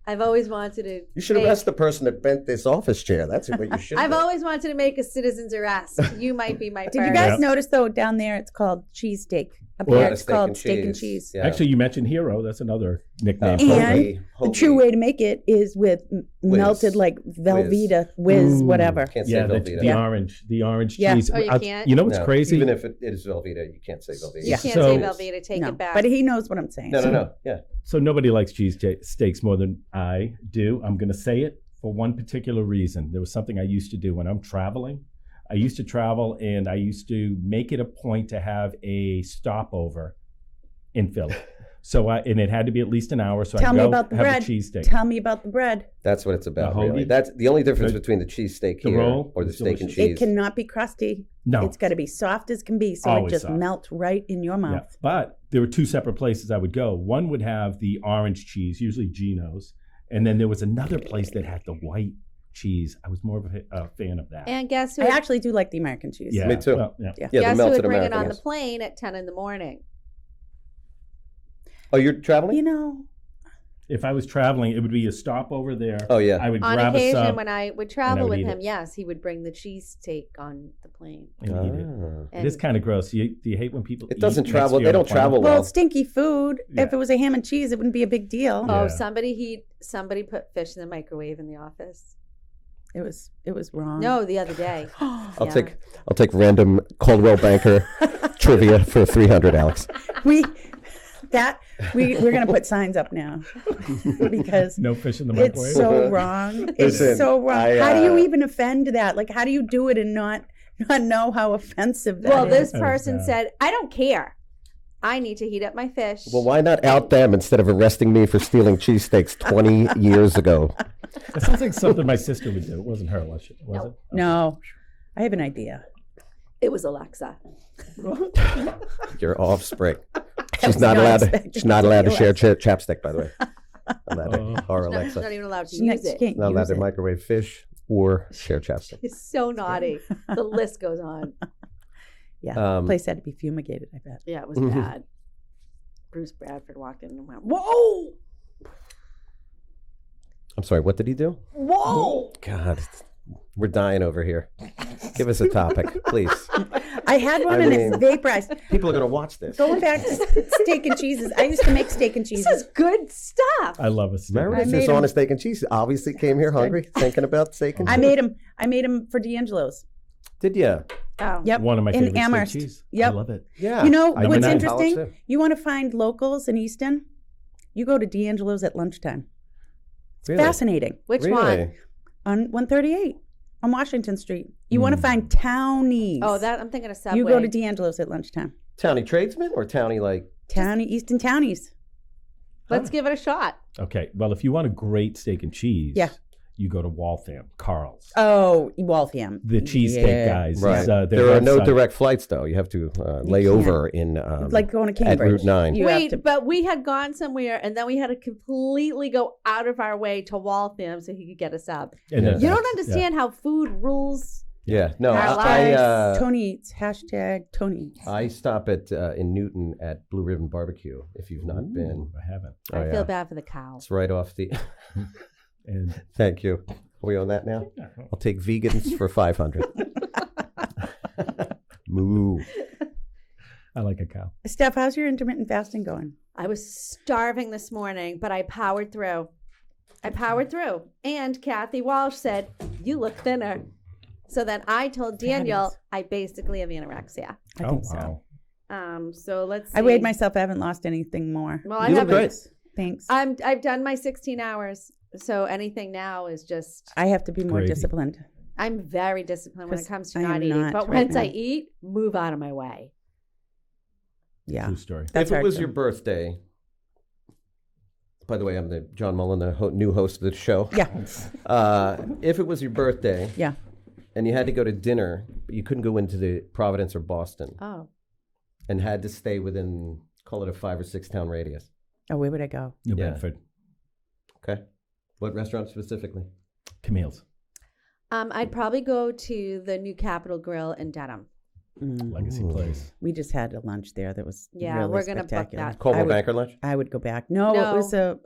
Speaker 3: I've always wanted to.
Speaker 6: You should arrest the person that bent this office chair. That's what you should.
Speaker 3: I've always wanted to make a citizen's arrest. You might be my.
Speaker 4: Did you guys notice though down there it's called cheesesteak? Up here it's called steak and cheese.
Speaker 6: Yeah.
Speaker 5: Actually, you mentioned Hero. That's another nickname.
Speaker 4: And the true way to make it is with melted like Velveeta, Whiz, whatever.
Speaker 6: Can't say
Speaker 5: Yeah,
Speaker 6: Velveeta.
Speaker 5: the orange
Speaker 4: Yeah.
Speaker 5: cheese.
Speaker 3: Oh, you can't?
Speaker 5: You know what's crazy?
Speaker 6: Even if it is Velveeta, you can't say Velveeta.
Speaker 3: You can't say Velveeta. Take it back.
Speaker 4: But he knows what I'm saying.
Speaker 6: No. Yeah.
Speaker 5: So nobody likes cheese steaks more than I do. I'm going to say it for one particular reason. There was something I used to do when I'm traveling. I used to travel and I used to make it a point to have a stopover in Philly. So and it had to be at least an hour. So
Speaker 4: Tell
Speaker 5: I'd
Speaker 4: me
Speaker 5: go
Speaker 4: about the
Speaker 5: have
Speaker 4: bread.
Speaker 5: a cheesesteak.
Speaker 4: Tell me about the bread.
Speaker 6: That's what it's about,
Speaker 5: The
Speaker 6: really.
Speaker 5: hoagie?
Speaker 6: That's the only difference between the cheesesteak here
Speaker 5: roll
Speaker 6: or the
Speaker 5: is
Speaker 6: steak and
Speaker 5: delicious.
Speaker 6: cheese.
Speaker 4: It cannot be crusty.
Speaker 5: No.
Speaker 4: It's got to be soft as can be, so
Speaker 5: Always
Speaker 4: it just
Speaker 5: soft.
Speaker 4: melts right in your
Speaker 5: Yeah.
Speaker 4: mouth.
Speaker 5: But there were two separate places I would go. One would have the orange cheese, usually Geno's. And then there was another place that had the white cheese. I was more of a fan of that.
Speaker 3: And guess who?
Speaker 4: I actually do like the American cheese.
Speaker 5: Yeah.
Speaker 6: Me too.
Speaker 5: Well, yeah.
Speaker 6: Yeah,
Speaker 3: guess
Speaker 6: the
Speaker 3: who
Speaker 6: melted
Speaker 3: would bring
Speaker 6: American.
Speaker 3: it on the
Speaker 6: yes.
Speaker 3: plane at 10 in the morning?
Speaker 6: Oh, you're traveling?
Speaker 4: You know,
Speaker 5: If I was traveling, it would be a stopover there.
Speaker 6: Oh, yeah.
Speaker 5: I would
Speaker 3: On
Speaker 5: grab a
Speaker 3: occasion,
Speaker 5: sub
Speaker 3: when I would travel
Speaker 5: would
Speaker 3: with
Speaker 5: eat
Speaker 3: him,
Speaker 5: it.
Speaker 3: yes, he would bring the cheesesteak on the plane.
Speaker 5: and eat it.
Speaker 6: Ah.
Speaker 5: It is kind of gross. Do you hate when people
Speaker 6: It
Speaker 5: eat
Speaker 6: doesn't
Speaker 5: next
Speaker 6: travel.
Speaker 5: to you
Speaker 6: They
Speaker 5: on a
Speaker 6: don't
Speaker 5: plane?
Speaker 6: travel
Speaker 4: well,
Speaker 6: well.
Speaker 4: stinky food.
Speaker 5: Yeah.
Speaker 4: If it was a ham and cheese, it wouldn't be a big deal.
Speaker 5: Yeah.
Speaker 3: Oh, somebody put fish in the microwave in the office.
Speaker 4: It was wrong.
Speaker 3: No, the other day.
Speaker 6: I'll
Speaker 3: Yeah.
Speaker 6: take random Coldwell Banker trivia for 300, Alex.
Speaker 4: we're gonna put signs up now because
Speaker 5: No fish in the microwave.
Speaker 4: it's so wrong. It's
Speaker 6: Listen,
Speaker 4: so wrong.
Speaker 6: I,
Speaker 4: How do you even offend that? Like, how do you do it and not know how offensive that
Speaker 3: Well,
Speaker 4: is?
Speaker 3: this
Speaker 5: Oh,
Speaker 3: person
Speaker 5: God.
Speaker 3: said, I don't care. I need to heat up my fish.
Speaker 6: Well, why not out them instead of arresting me for stealing cheesesteaks 20 years ago?
Speaker 5: That sounds like something my sister would do. It wasn't her, was it? Was it?
Speaker 4: No, I have an idea.
Speaker 3: It was Alexa.
Speaker 6: Your offspring.
Speaker 4: was
Speaker 6: She's not
Speaker 4: not
Speaker 6: allowed to.
Speaker 4: expecting
Speaker 6: She's not
Speaker 4: to
Speaker 6: allowed to
Speaker 4: be
Speaker 6: share chapstick, by the way. Allowed to.
Speaker 5: Oh.
Speaker 6: Or
Speaker 3: She's
Speaker 6: Alexa.
Speaker 3: not even allowed to
Speaker 4: She
Speaker 3: use it.
Speaker 4: can't
Speaker 6: Not allowed
Speaker 4: use
Speaker 6: to
Speaker 4: it.
Speaker 6: microwave fish or share chapstick.
Speaker 3: It's so naughty. The list goes on.
Speaker 4: Yeah,
Speaker 6: Um,
Speaker 4: place had to be fumigated. I bet.
Speaker 3: Yeah, it was bad. Bruce Bradford walked in and went, whoa,
Speaker 6: I'm sorry, what did he do?
Speaker 3: whoa.
Speaker 6: God, we're dying over here. Give us a topic, please.
Speaker 4: I had one
Speaker 6: I
Speaker 4: and
Speaker 6: mean-
Speaker 4: it's vaporized.
Speaker 6: People are going to watch this.
Speaker 4: Going back to steak and cheeses, I used to make steak and cheeses.
Speaker 3: This is good stuff.
Speaker 5: I love a steak.
Speaker 6: Meredith
Speaker 4: I made
Speaker 6: is on
Speaker 4: him-
Speaker 6: a steak and cheese. Obviously came here hungry, thinking about steak and
Speaker 4: I
Speaker 6: cheese.
Speaker 4: made them for D'Angelo's.
Speaker 6: Did you?
Speaker 3: Oh.
Speaker 4: Yep.
Speaker 5: One of my
Speaker 4: in
Speaker 5: favorite steak
Speaker 4: Amherst.
Speaker 5: cheese.
Speaker 4: Yep.
Speaker 5: I love it.
Speaker 6: Yeah.
Speaker 4: You know
Speaker 5: I've
Speaker 4: what's
Speaker 5: been at
Speaker 4: interesting?
Speaker 6: college, too.
Speaker 4: You want to find locals in Easton? You go to D'Angelo's at lunchtime. It's
Speaker 6: Really?
Speaker 4: fascinating.
Speaker 3: Which
Speaker 6: Really?
Speaker 3: one?
Speaker 4: On 138 on Washington Street. You want to find townies.
Speaker 3: Oh, that I'm thinking of Subway.
Speaker 4: You go to D'Angelo's at lunchtime.
Speaker 6: Townie tradesmen or townie like?
Speaker 4: Townie, Easton townies.
Speaker 3: Let's give it a shot.
Speaker 5: Okay. Well, if you want a great steak and cheese,
Speaker 4: Yeah.
Speaker 5: you go to Waltham, Carl's.
Speaker 4: Oh, Waltham.
Speaker 5: The cheesesteak guys.
Speaker 6: Right.
Speaker 5: Is, their
Speaker 6: There are no
Speaker 5: website.
Speaker 6: direct flights though. You have to lay over in
Speaker 4: Like going to
Speaker 6: at
Speaker 4: Cambridge.
Speaker 6: Route 9.
Speaker 4: You have
Speaker 3: Wait,
Speaker 4: to-
Speaker 3: but we had gone somewhere and then we had to completely go out of our way to Waltham so he could get a sub.
Speaker 5: And then
Speaker 3: You don't
Speaker 5: that's-
Speaker 3: understand how food rules.
Speaker 6: Yeah. No,
Speaker 3: Our
Speaker 4: Tony Eats. Hashtag Tony Eats.
Speaker 6: I stop at in Newton at Blue Ribbon Barbecue. If you've not
Speaker 5: Ooh,
Speaker 6: been,
Speaker 5: I haven't.
Speaker 6: Oh,
Speaker 3: I
Speaker 6: yeah.
Speaker 3: feel bad for the cow.
Speaker 6: It's right off the.
Speaker 5: And
Speaker 6: Thank you. Are we on that now? I'll take vegans for 500. Moo.
Speaker 5: I like a cow.
Speaker 4: Steph, how's your intermittent fasting going?
Speaker 3: I was starving this morning, but I powered through. And Kathy Walsh said, "You look thinner." So then I told Daniel,
Speaker 4: Fabulous.
Speaker 3: I basically have anorexia.
Speaker 4: I think so.
Speaker 5: Wow.
Speaker 3: So let's see.
Speaker 4: I weighed myself. I haven't lost anything more.
Speaker 3: Well, I
Speaker 6: You look
Speaker 3: haven't.
Speaker 6: great.
Speaker 4: Thanks.
Speaker 3: I've done my 16 hours. So anything now is just,
Speaker 4: I have to be more
Speaker 5: Gravy.
Speaker 4: disciplined.
Speaker 3: I'm very disciplined when it
Speaker 4: 'Cause
Speaker 3: comes to
Speaker 4: I am
Speaker 3: not eating.
Speaker 4: not
Speaker 3: But
Speaker 4: right
Speaker 3: once I
Speaker 4: now.
Speaker 3: eat, move out of my way.
Speaker 4: Yeah.
Speaker 5: True story.
Speaker 4: That's
Speaker 6: if it
Speaker 4: hard
Speaker 6: was
Speaker 4: to-
Speaker 6: your birthday, by the way, I'm the John Mullen, the new host of the show.
Speaker 4: Yeah.
Speaker 6: If it was your birthday
Speaker 4: Yeah.
Speaker 6: and you had to go to dinner, but you couldn't go into the Providence or Boston
Speaker 3: Oh.
Speaker 6: and had to stay within, call it a 5 or 6 town radius.
Speaker 4: Oh, where would I go?
Speaker 5: New
Speaker 6: Yeah.
Speaker 5: Bedford.
Speaker 6: Okay. What restaurant specifically?
Speaker 5: Camille's.
Speaker 3: I'd probably go to the new Capitol Grill in Dedham.
Speaker 5: Legacy place.
Speaker 4: We just had a lunch there that was
Speaker 3: Yeah,
Speaker 4: really
Speaker 3: we're gonna book
Speaker 4: spectacular.
Speaker 3: that.
Speaker 6: Coldwell
Speaker 4: I would-
Speaker 6: Banker Lunch?
Speaker 4: I would go back. No,
Speaker 3: No.
Speaker 4: it was a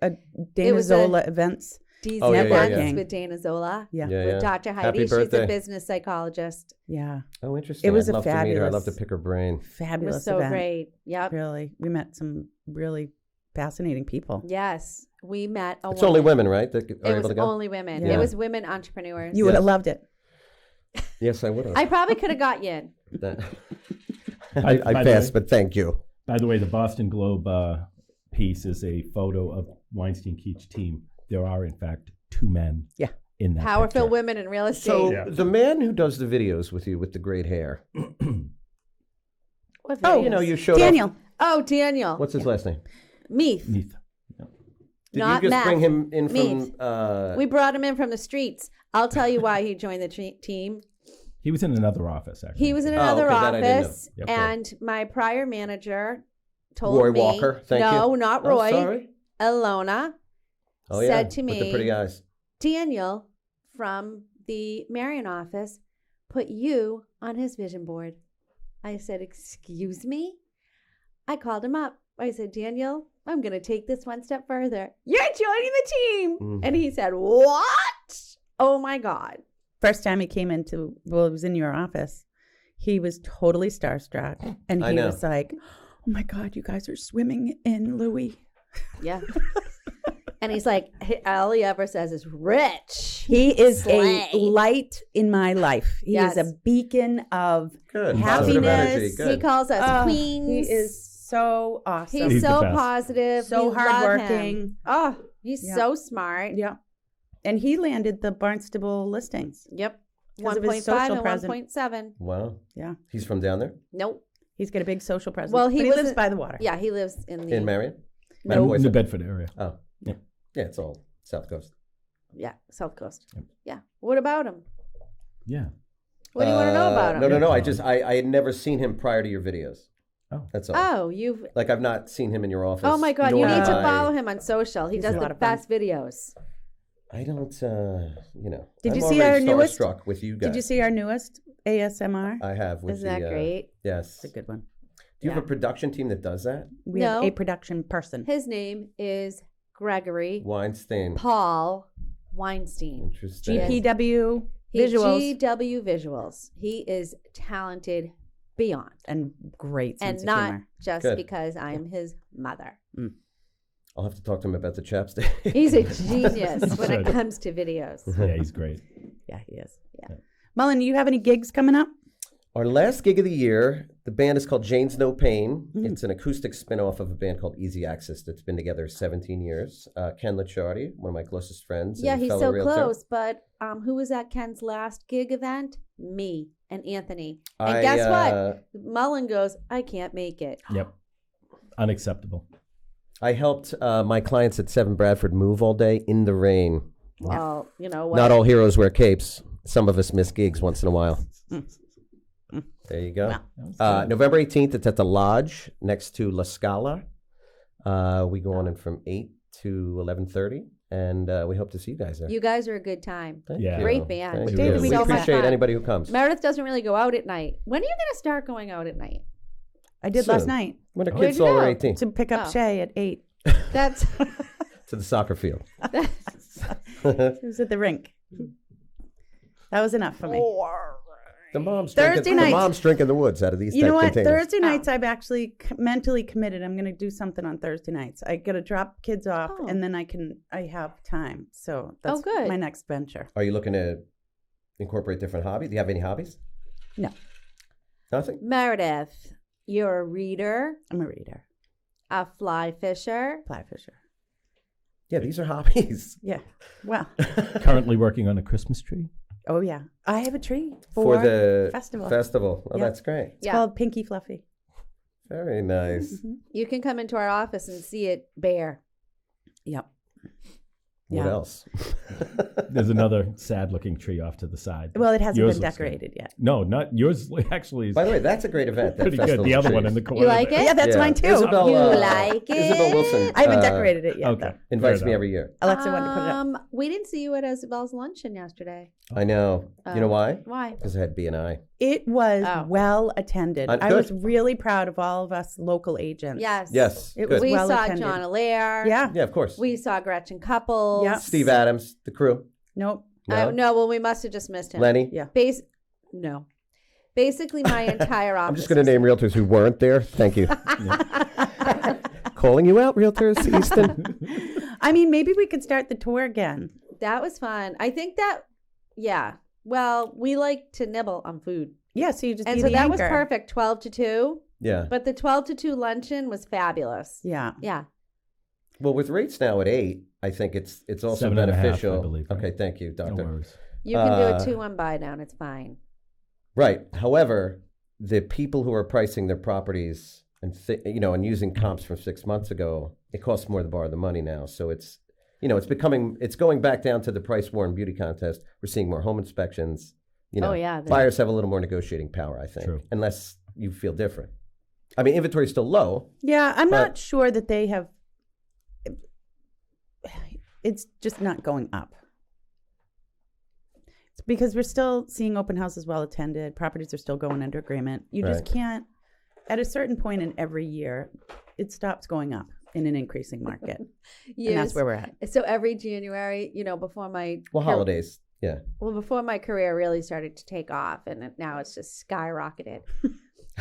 Speaker 4: Dana
Speaker 3: It was
Speaker 4: Zola events.
Speaker 3: D's
Speaker 6: Oh, yeah, yeah,
Speaker 3: Events
Speaker 6: yeah.
Speaker 3: with Dana Zola.
Speaker 4: Yeah.
Speaker 6: Yeah,
Speaker 3: With
Speaker 6: yeah.
Speaker 3: Dr.
Speaker 6: Happy
Speaker 3: Heidi. She's
Speaker 6: birthday.
Speaker 3: a business psychologist.
Speaker 4: Yeah.
Speaker 6: Oh, interesting.
Speaker 4: It was
Speaker 6: I'd
Speaker 4: a
Speaker 6: love to meet her. I'd love to
Speaker 4: fabulous-
Speaker 6: pick her brain.
Speaker 3: It
Speaker 4: Fabulous
Speaker 3: was so
Speaker 4: event.
Speaker 3: great. Yep.
Speaker 4: Really. We met some really fascinating people.
Speaker 3: Yes. We met a
Speaker 6: It's only women, right, that are
Speaker 3: It
Speaker 6: able
Speaker 3: was
Speaker 6: to go?
Speaker 3: only women.
Speaker 4: Yeah.
Speaker 3: It was women entrepreneurs.
Speaker 4: You would have
Speaker 6: Yes.
Speaker 4: loved it.
Speaker 6: Yes, I would have.
Speaker 3: I probably could have got you in.
Speaker 6: That-
Speaker 5: By
Speaker 6: I
Speaker 5: the
Speaker 6: passed,
Speaker 5: way-
Speaker 6: but thank you.
Speaker 5: By the way, the Boston Globe piece is a photo of Weinstein Keach team. There are, in fact, 2 men
Speaker 4: Yeah.
Speaker 5: in that
Speaker 3: Powerful
Speaker 5: picture.
Speaker 3: women in real estate.
Speaker 6: So
Speaker 5: Yeah.
Speaker 6: the man who does the videos with you with the great hair,
Speaker 3: What
Speaker 4: Oh,
Speaker 6: you know,
Speaker 3: videos?
Speaker 6: you showed
Speaker 4: Daniel.
Speaker 6: Up,
Speaker 3: Oh, Daniel.
Speaker 6: what's his last name?
Speaker 3: Meath.
Speaker 5: Neath.
Speaker 6: Did
Speaker 3: Not
Speaker 6: you just bring
Speaker 3: meth.
Speaker 6: him in
Speaker 3: Meath.
Speaker 6: from?
Speaker 3: We brought him in from the streets. I'll tell you why he joined the team.
Speaker 5: He was in another office, actually.
Speaker 3: He was in
Speaker 6: Oh,
Speaker 3: another
Speaker 6: okay, that I didn't know.
Speaker 3: office,
Speaker 5: Yep.
Speaker 3: and my prior manager told
Speaker 6: Roy
Speaker 3: me,
Speaker 6: Walker, thank
Speaker 3: no,
Speaker 6: you.
Speaker 3: not
Speaker 6: Oh,
Speaker 3: Roy,
Speaker 6: sorry.
Speaker 3: Alona,
Speaker 6: Oh yeah,
Speaker 3: said to
Speaker 6: with the
Speaker 3: me,
Speaker 6: pretty eyes.
Speaker 3: Daniel from the Marion office put you on his vision board. I said, excuse me? I called him up. I said, Daniel, I'm going to take this one step further. You're joining the team.
Speaker 6: Mm.
Speaker 3: And he said, what? Oh my God.
Speaker 4: First time he came into, well, it was in your office. He was totally starstruck. And
Speaker 6: I
Speaker 4: he
Speaker 6: know.
Speaker 4: was like, oh my God, you guys are swimming in Louis.
Speaker 3: Yeah. And he's like, all he ever says is rich.
Speaker 4: He is
Speaker 3: Slay.
Speaker 4: a light in my life. He is
Speaker 3: Yes.
Speaker 4: a beacon of
Speaker 6: Good. Positive
Speaker 4: happiness.
Speaker 6: energy.
Speaker 3: He
Speaker 6: Good.
Speaker 3: calls us
Speaker 4: Oh,
Speaker 3: queens.
Speaker 4: He is so awesome.
Speaker 3: He's
Speaker 5: the
Speaker 3: so
Speaker 5: best.
Speaker 3: positive.
Speaker 4: So
Speaker 3: We love
Speaker 4: hardworking.
Speaker 3: him. Oh, he's
Speaker 4: Yeah.
Speaker 3: so smart.
Speaker 4: Yeah. And he landed the Barnstable listings.
Speaker 3: Yep.
Speaker 4: 'Cause of his
Speaker 3: 1.5
Speaker 4: social
Speaker 3: and
Speaker 4: presence.
Speaker 3: 1.7.
Speaker 6: Wow.
Speaker 4: Yeah.
Speaker 6: He's from down there
Speaker 3: Nope.
Speaker 4: He's got a big social presence.
Speaker 3: Well, he
Speaker 4: but he
Speaker 3: was
Speaker 4: lives
Speaker 3: a-
Speaker 4: by the water.
Speaker 3: Yeah, he lives in the
Speaker 6: in Marion.
Speaker 3: No.
Speaker 6: Mount
Speaker 5: In the
Speaker 6: Poison?
Speaker 5: Bedford area.
Speaker 6: Oh,
Speaker 5: Yeah.
Speaker 6: yeah. It's all South Coast.
Speaker 3: Yeah, South Coast. Yeah. What about him?
Speaker 5: Yeah.
Speaker 3: What do you want to know about him?
Speaker 6: No. I had never seen him prior to your videos.
Speaker 5: Oh.
Speaker 6: That's all.
Speaker 3: Oh, you've.
Speaker 6: Like I've not seen him in your office.
Speaker 3: Oh my God! You
Speaker 6: nor
Speaker 3: need
Speaker 6: have
Speaker 3: to
Speaker 6: I-
Speaker 3: follow him on social. He
Speaker 4: He's
Speaker 3: does
Speaker 4: a
Speaker 3: the
Speaker 4: lot of fun.
Speaker 3: best videos.
Speaker 6: I don't.
Speaker 4: Did
Speaker 6: I'm
Speaker 4: you see
Speaker 6: already
Speaker 4: our newest-
Speaker 6: starstruck with you guys.
Speaker 4: Did you see our newest ASMR?
Speaker 6: I have. With
Speaker 3: Isn't that
Speaker 6: the,
Speaker 3: great?
Speaker 6: Yes.
Speaker 4: It's a good one.
Speaker 6: Do you have
Speaker 3: Yeah.
Speaker 6: a production team that does that?
Speaker 4: We have
Speaker 3: No.
Speaker 4: a production person.
Speaker 3: His name is Gregory
Speaker 6: Weinstein.
Speaker 3: Paul Weinstein.
Speaker 6: Interesting.
Speaker 4: GPW
Speaker 3: He's
Speaker 4: visuals
Speaker 3: GW Visuals. He is talented beyond,
Speaker 4: and great
Speaker 3: and
Speaker 4: sense of
Speaker 3: not
Speaker 4: humor.
Speaker 3: just
Speaker 6: Good.
Speaker 3: because I'm his mother.
Speaker 6: I'll have to talk to him about the chapstick.
Speaker 3: He's a genius when it
Speaker 5: Good.
Speaker 3: comes to videos.
Speaker 5: Yeah, he's great.
Speaker 4: Yeah, he is.
Speaker 3: Yeah.
Speaker 4: Mullen, you have any gigs coming up?
Speaker 6: Our last gig of the year, the band is called Jane's No Pain. It's an acoustic spin-off of a band called Easy Access that's been together 17 years. Ken Licciardi, one of my closest friends.
Speaker 3: Yeah,
Speaker 6: and
Speaker 3: he's
Speaker 6: fellow
Speaker 3: so
Speaker 6: realtor.
Speaker 3: close. But who was at Ken's last gig event? Me and Anthony. And guess what? Mullen goes, I can't make it.
Speaker 5: Yep. Unacceptable.
Speaker 6: I helped my clients at 7 Bradford move all day in the rain.
Speaker 3: Well, you know what?
Speaker 6: Not all heroes wear capes. Some of us miss gigs once in a while. There you go. November 18th, it's at the Lodge next to La Scala. We go on in from 8 to 11:30, and we hope to see you guys there.
Speaker 3: You guys are a good time.
Speaker 6: Thank
Speaker 5: Yeah.
Speaker 6: you.
Speaker 3: Great band.
Speaker 6: Thank
Speaker 5: What
Speaker 6: you.
Speaker 5: day did
Speaker 6: We
Speaker 5: we go?
Speaker 6: appreciate
Speaker 3: So much fun.
Speaker 6: anybody who comes.
Speaker 3: Meredith doesn't really go out at night. When are you going to start going out at night?
Speaker 4: I did last
Speaker 6: Soon.
Speaker 4: night
Speaker 6: When the
Speaker 3: Where'd
Speaker 6: kids
Speaker 3: you
Speaker 6: all are
Speaker 3: go?
Speaker 6: 18.
Speaker 4: to pick up
Speaker 3: Oh.
Speaker 4: Shay at 8.
Speaker 3: That's
Speaker 6: To the soccer field.
Speaker 4: It was at the rink. That was enough for me.
Speaker 6: The mom's
Speaker 4: Thursday
Speaker 6: drinking,
Speaker 4: nights.
Speaker 6: The mom's drinking the woods out of these
Speaker 4: You know
Speaker 6: type
Speaker 4: what?
Speaker 6: containers.
Speaker 4: Thursday nights, I've actually mentally committed. I'm going to do something on Thursday nights. I got to drop kids off,
Speaker 3: Oh.
Speaker 4: and then I have time. So that's
Speaker 3: good.
Speaker 4: my next venture.
Speaker 6: Are you looking to incorporate different hobbies? Do you have any hobbies?
Speaker 4: No,
Speaker 6: Nothing?
Speaker 3: Meredith. You're a reader,
Speaker 4: I'm a reader,
Speaker 3: a fly fisher.
Speaker 4: fly fisher.
Speaker 6: Yeah, these are hobbies.
Speaker 4: Yeah. Well,
Speaker 5: Currently working on a Christmas tree.
Speaker 4: oh yeah, I have a tree
Speaker 6: For the
Speaker 4: festival.
Speaker 6: Oh,
Speaker 4: Yeah.
Speaker 6: that's great.
Speaker 4: It's
Speaker 3: Yeah.
Speaker 4: called Pinky Fluffy.
Speaker 6: Very nice.
Speaker 3: You can come into our office and see it bare.
Speaker 4: Yep.
Speaker 6: What
Speaker 4: Yeah.
Speaker 6: else?
Speaker 5: There's another sad-looking tree off to the side.
Speaker 4: Well, it hasn't
Speaker 5: Yours
Speaker 4: been
Speaker 5: looks good.
Speaker 4: decorated yet.
Speaker 5: No, not yours. Actually, is
Speaker 6: By the way, that's a great event. That
Speaker 5: pretty good.
Speaker 6: festival
Speaker 5: The
Speaker 6: of
Speaker 5: other one
Speaker 6: trees.
Speaker 5: in the corner.
Speaker 3: You like
Speaker 5: there.
Speaker 3: it?
Speaker 4: Yeah, that's
Speaker 6: Yeah.
Speaker 4: mine too.
Speaker 6: Isabel,
Speaker 3: You like
Speaker 6: Isabel
Speaker 3: it?
Speaker 6: Wilson.
Speaker 4: I haven't decorated it yet.
Speaker 5: Okay.
Speaker 4: Though.
Speaker 6: Invites
Speaker 5: Fair
Speaker 6: me
Speaker 5: enough.
Speaker 6: every year.
Speaker 4: Alexa wanted to put it up.
Speaker 3: We didn't see you at Isabel's luncheon yesterday.
Speaker 6: I know. You know why?
Speaker 3: Why?
Speaker 6: Because I had B&I.
Speaker 4: It was
Speaker 3: Oh.
Speaker 4: well attended. I
Speaker 6: Good.
Speaker 4: was really proud of all of us local agents.
Speaker 3: Yes.
Speaker 6: Yes.
Speaker 4: It
Speaker 6: good.
Speaker 4: was
Speaker 3: We
Speaker 4: well
Speaker 3: saw
Speaker 4: attended.
Speaker 3: John Allaire.
Speaker 4: Yeah.
Speaker 6: Yeah, of course.
Speaker 3: We saw Gretchen Couples.
Speaker 4: Yeah.
Speaker 6: Steve Adams, the crew.
Speaker 4: Nope.
Speaker 6: No.
Speaker 3: No, well, we must have just missed him.
Speaker 6: Lenny.
Speaker 4: Yeah.
Speaker 3: No. Basically, my entire office.
Speaker 6: I'm just going to name realtors who weren't there. Thank you. Calling you out, realtors, Easton.
Speaker 4: I mean, maybe we could start the tour again.
Speaker 3: That was fun. I think that, yeah. Well, we like to nibble on food.
Speaker 4: Yeah, so you just
Speaker 3: And
Speaker 4: be
Speaker 3: so
Speaker 4: the
Speaker 3: that was
Speaker 4: anchor.
Speaker 3: perfect, 12 to 2.
Speaker 6: Yeah.
Speaker 3: But the 12 to 2 luncheon was fabulous.
Speaker 4: Yeah.
Speaker 3: Yeah.
Speaker 6: Well, with rates now at 8, I think it's also
Speaker 5: 7.5,
Speaker 6: beneficial.
Speaker 5: I believe, right?
Speaker 6: Okay, thank you,
Speaker 5: No
Speaker 6: doctor.
Speaker 5: worries.
Speaker 3: You can do a 2-1 buy down. It's fine.
Speaker 6: Right. However, the people who are pricing their properties and and using comps from 6 months ago, it costs more to borrow the money now. So it's going back down to the price war and beauty contest. We're seeing more home inspections.
Speaker 3: Oh, yeah.
Speaker 6: Buyers have a little more negotiating power, I think,
Speaker 5: True.
Speaker 6: unless you feel different. I mean, inventory is still low.
Speaker 4: Yeah, I'm
Speaker 6: But-
Speaker 4: not sure that they have. It's just not going up. It's because we're still seeing open houses well attended. Properties are still going under agreement. You just
Speaker 6: Right.
Speaker 4: can't. At a certain point in every year, it stops going up in an increasing market, and that's where we're at.
Speaker 3: So every January, before my
Speaker 6: Holidays. Yeah.
Speaker 3: Well, before my career really started to take off, and now it's just skyrocketed.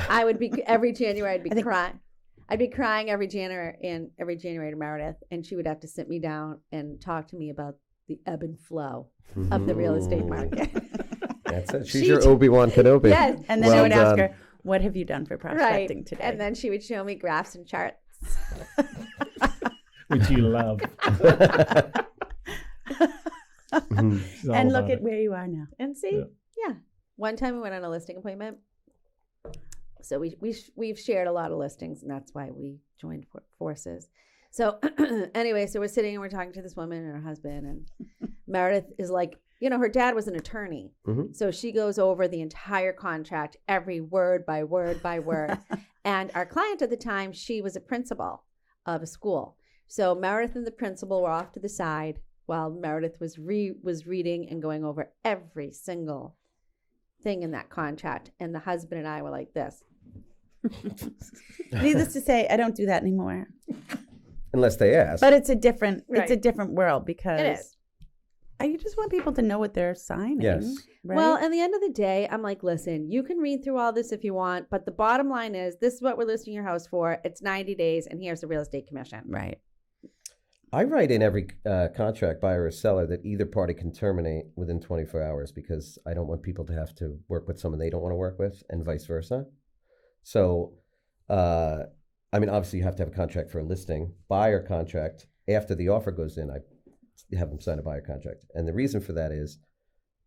Speaker 3: I would be every January. I'd be crying. I'd be crying every January to Meredith, and she would have to sit me down and talk to me about the ebb and flow of the real estate market.
Speaker 6: That's it. She's your Obi-Wan Kenobi.
Speaker 3: Yes.
Speaker 4: And then
Speaker 6: Well
Speaker 4: I would ask
Speaker 6: done.
Speaker 4: her, "What have you done for prospecting today?"
Speaker 3: And then she would show me graphs and charts.
Speaker 5: Which you love. She's all
Speaker 4: and look
Speaker 5: about
Speaker 4: at
Speaker 5: it.
Speaker 4: where you are now.
Speaker 3: And see, yeah. One time we went on a listing appointment. So we've shared a lot of listings, and that's why we joined forces. So anyway, so we're sitting and we're talking to this woman and her husband, and Meredith is like, her dad was an attorney.
Speaker 6: Mhm.
Speaker 3: So she goes over the entire contract, every word by word by word. And our client at the time, she was a principal of a school. So Meredith and the principal were off to the side while Meredith was reading and going over every single thing in that contract. And the husband and I were like this.
Speaker 4: Needless to say, I don't do that anymore.
Speaker 6: Unless they ask.
Speaker 4: But it's a different
Speaker 3: Right.
Speaker 4: it's a different world because
Speaker 3: It is.
Speaker 4: you just want people to know what they're signing.
Speaker 6: Yes.
Speaker 4: Right?
Speaker 3: Well, at the end of the day, I'm like, listen, you can read through all this if you want, but the bottom line is this is what we're listing your house for. It's 90 days, and here's the real estate commission.
Speaker 4: right.
Speaker 6: I write in every contract, buyer or seller, that either party can terminate within 24 hours because I don't want people to have to work with someone they don't want to work with, and vice versa. So, I mean, obviously you have to have a contract for a listing. Buyer contract, after the offer goes in, I have them sign a buyer contract. And the reason for that is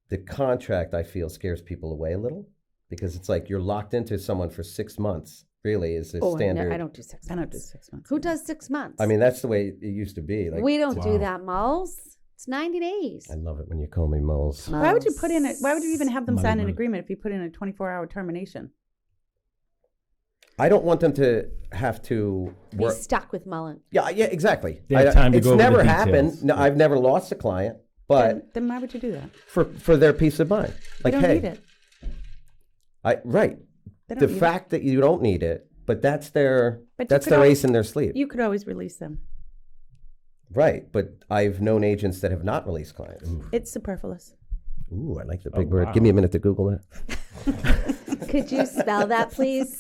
Speaker 6: the contract, I feel, scares people away a little because it's like you're locked into someone for 6 months. Really is the standard.
Speaker 3: No, I don't do 6 months.
Speaker 4: I don't do 6 months.
Speaker 3: Who does 6 months?
Speaker 6: I mean, that's the way it used to be. Like,
Speaker 3: we don't do that, Mulls. It's 90 days.
Speaker 6: I love it when you call me Mulls.
Speaker 4: Why would you put in why would you even have them sign an
Speaker 5: Mullen.
Speaker 4: agreement if you put in a 24-hour termination?
Speaker 6: I don't want them to have to
Speaker 3: Be
Speaker 6: work.
Speaker 3: stuck with Mullen.
Speaker 6: Yeah, exactly.
Speaker 5: They have time to
Speaker 6: it's
Speaker 5: go over the
Speaker 6: never
Speaker 5: details.
Speaker 6: happened. No, I've never lost a client, but
Speaker 4: Then why would you do that?
Speaker 6: for their peace of mind.
Speaker 4: They
Speaker 6: Like,
Speaker 4: don't
Speaker 6: hey,
Speaker 4: need it.
Speaker 6: Right.
Speaker 4: They don't
Speaker 6: The
Speaker 4: need
Speaker 6: fact that you don't need it, but that's their
Speaker 4: But you
Speaker 6: that's
Speaker 4: could
Speaker 6: their
Speaker 4: always-
Speaker 6: ace in their sleeve.
Speaker 4: You could always release them.
Speaker 6: Right. But I've known agents that have not released clients.
Speaker 4: It's superfluous.
Speaker 6: Ooh, I like the big
Speaker 5: Oh,
Speaker 6: word.
Speaker 5: wow.
Speaker 6: Give me a minute to Google that.
Speaker 3: Could you spell that, please?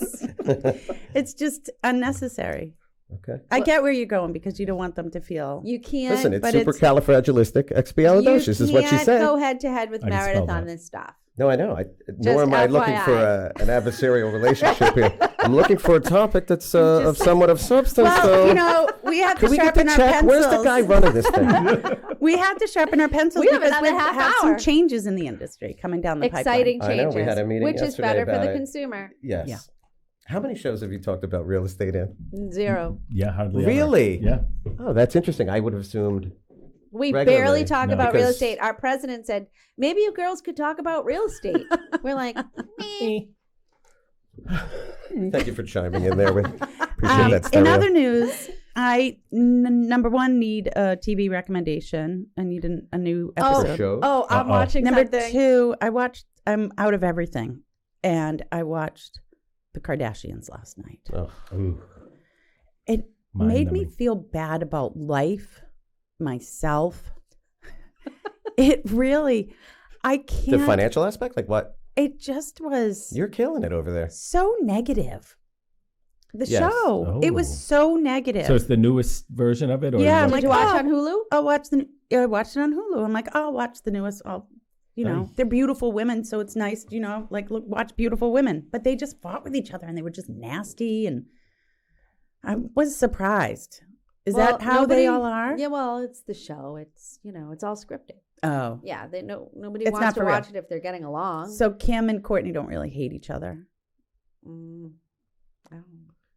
Speaker 4: It's just unnecessary.
Speaker 6: Okay.
Speaker 4: I get where you're going because you don't want them to feel.
Speaker 3: You can't.
Speaker 6: Listen, it's
Speaker 4: but it's-
Speaker 6: supercalifragilisticexpialidocious is what she
Speaker 3: You can't
Speaker 6: said.
Speaker 3: go head to head with
Speaker 5: I can spell
Speaker 3: Meredith on
Speaker 5: that.
Speaker 3: this stuff.
Speaker 6: No, I know. Nor am I looking for
Speaker 3: FYI.
Speaker 6: an adversarial relationship here. I'm looking for a topic that's of somewhat of substance.
Speaker 4: Well,
Speaker 6: so
Speaker 4: you know, we have to
Speaker 6: can we get the
Speaker 4: sharpen our
Speaker 6: check?
Speaker 4: pencils.
Speaker 6: Where's the guy running this thing?
Speaker 4: We have to sharpen our pencils
Speaker 3: We have
Speaker 4: because
Speaker 3: another
Speaker 4: we
Speaker 3: half
Speaker 4: have
Speaker 3: hour.
Speaker 4: some changes in the industry coming down the
Speaker 3: Exciting
Speaker 6: I
Speaker 3: changes,
Speaker 6: know, we had a meeting
Speaker 3: which is
Speaker 6: yesterday
Speaker 3: better for
Speaker 6: about
Speaker 3: the
Speaker 6: it.
Speaker 3: consumer.
Speaker 6: Yes.
Speaker 4: Yeah.
Speaker 6: How many shows have you talked about real estate in?
Speaker 3: 0.
Speaker 5: Yeah, hardly ever.
Speaker 6: Really?
Speaker 5: Yeah.
Speaker 6: Oh, that's interesting. I would have assumed.
Speaker 3: We
Speaker 6: Regularly.
Speaker 3: barely talk
Speaker 5: No.
Speaker 3: about real
Speaker 6: Because-
Speaker 3: estate. Our president said, maybe you girls could talk about real estate. We're like, meh.
Speaker 6: Thank you for chiming in there. Appreciate that.
Speaker 4: In
Speaker 6: stereo.
Speaker 4: other news, number one, need a TV recommendation. I need a new episode.
Speaker 6: Show?
Speaker 3: Oh, I'm
Speaker 5: Uh-oh.
Speaker 3: watching
Speaker 4: Number
Speaker 3: something.
Speaker 4: two, I'm out of everything. And I watched The Kardashians last night.
Speaker 6: Oh.
Speaker 5: Ooh.
Speaker 4: It
Speaker 5: Mind
Speaker 4: made me
Speaker 5: numbing.
Speaker 4: feel bad about life, myself. It really, I
Speaker 6: The
Speaker 4: can't.
Speaker 6: financial aspect? Like what?
Speaker 4: It just was
Speaker 6: You're killing it over there.
Speaker 4: so negative. The
Speaker 6: Yes.
Speaker 4: show, it was
Speaker 5: Oh.
Speaker 4: so negative.
Speaker 5: So it's the newest version of it? Or
Speaker 4: Yeah,
Speaker 5: is
Speaker 4: I'm
Speaker 5: it-
Speaker 3: Did
Speaker 4: like,
Speaker 3: you watch
Speaker 4: oh.
Speaker 3: on Hulu?
Speaker 4: I watched I watched it on Hulu. I'm like, I'll watch the newest. They're beautiful women, so it's nice, like watch beautiful women. But they just fought with each other, and they were just nasty, and I was surprised. Is
Speaker 3: Well,
Speaker 4: that how
Speaker 3: nobody-
Speaker 4: they all are?
Speaker 3: Yeah, well, it's the show. It's, it's all scripted.
Speaker 4: Oh,
Speaker 3: Yeah, nobody
Speaker 4: It's
Speaker 3: wants
Speaker 4: not
Speaker 3: to
Speaker 4: for real.
Speaker 3: watch it if they're getting along.
Speaker 4: so Kim and Courtney don't really hate each other.
Speaker 3: Mm, oh.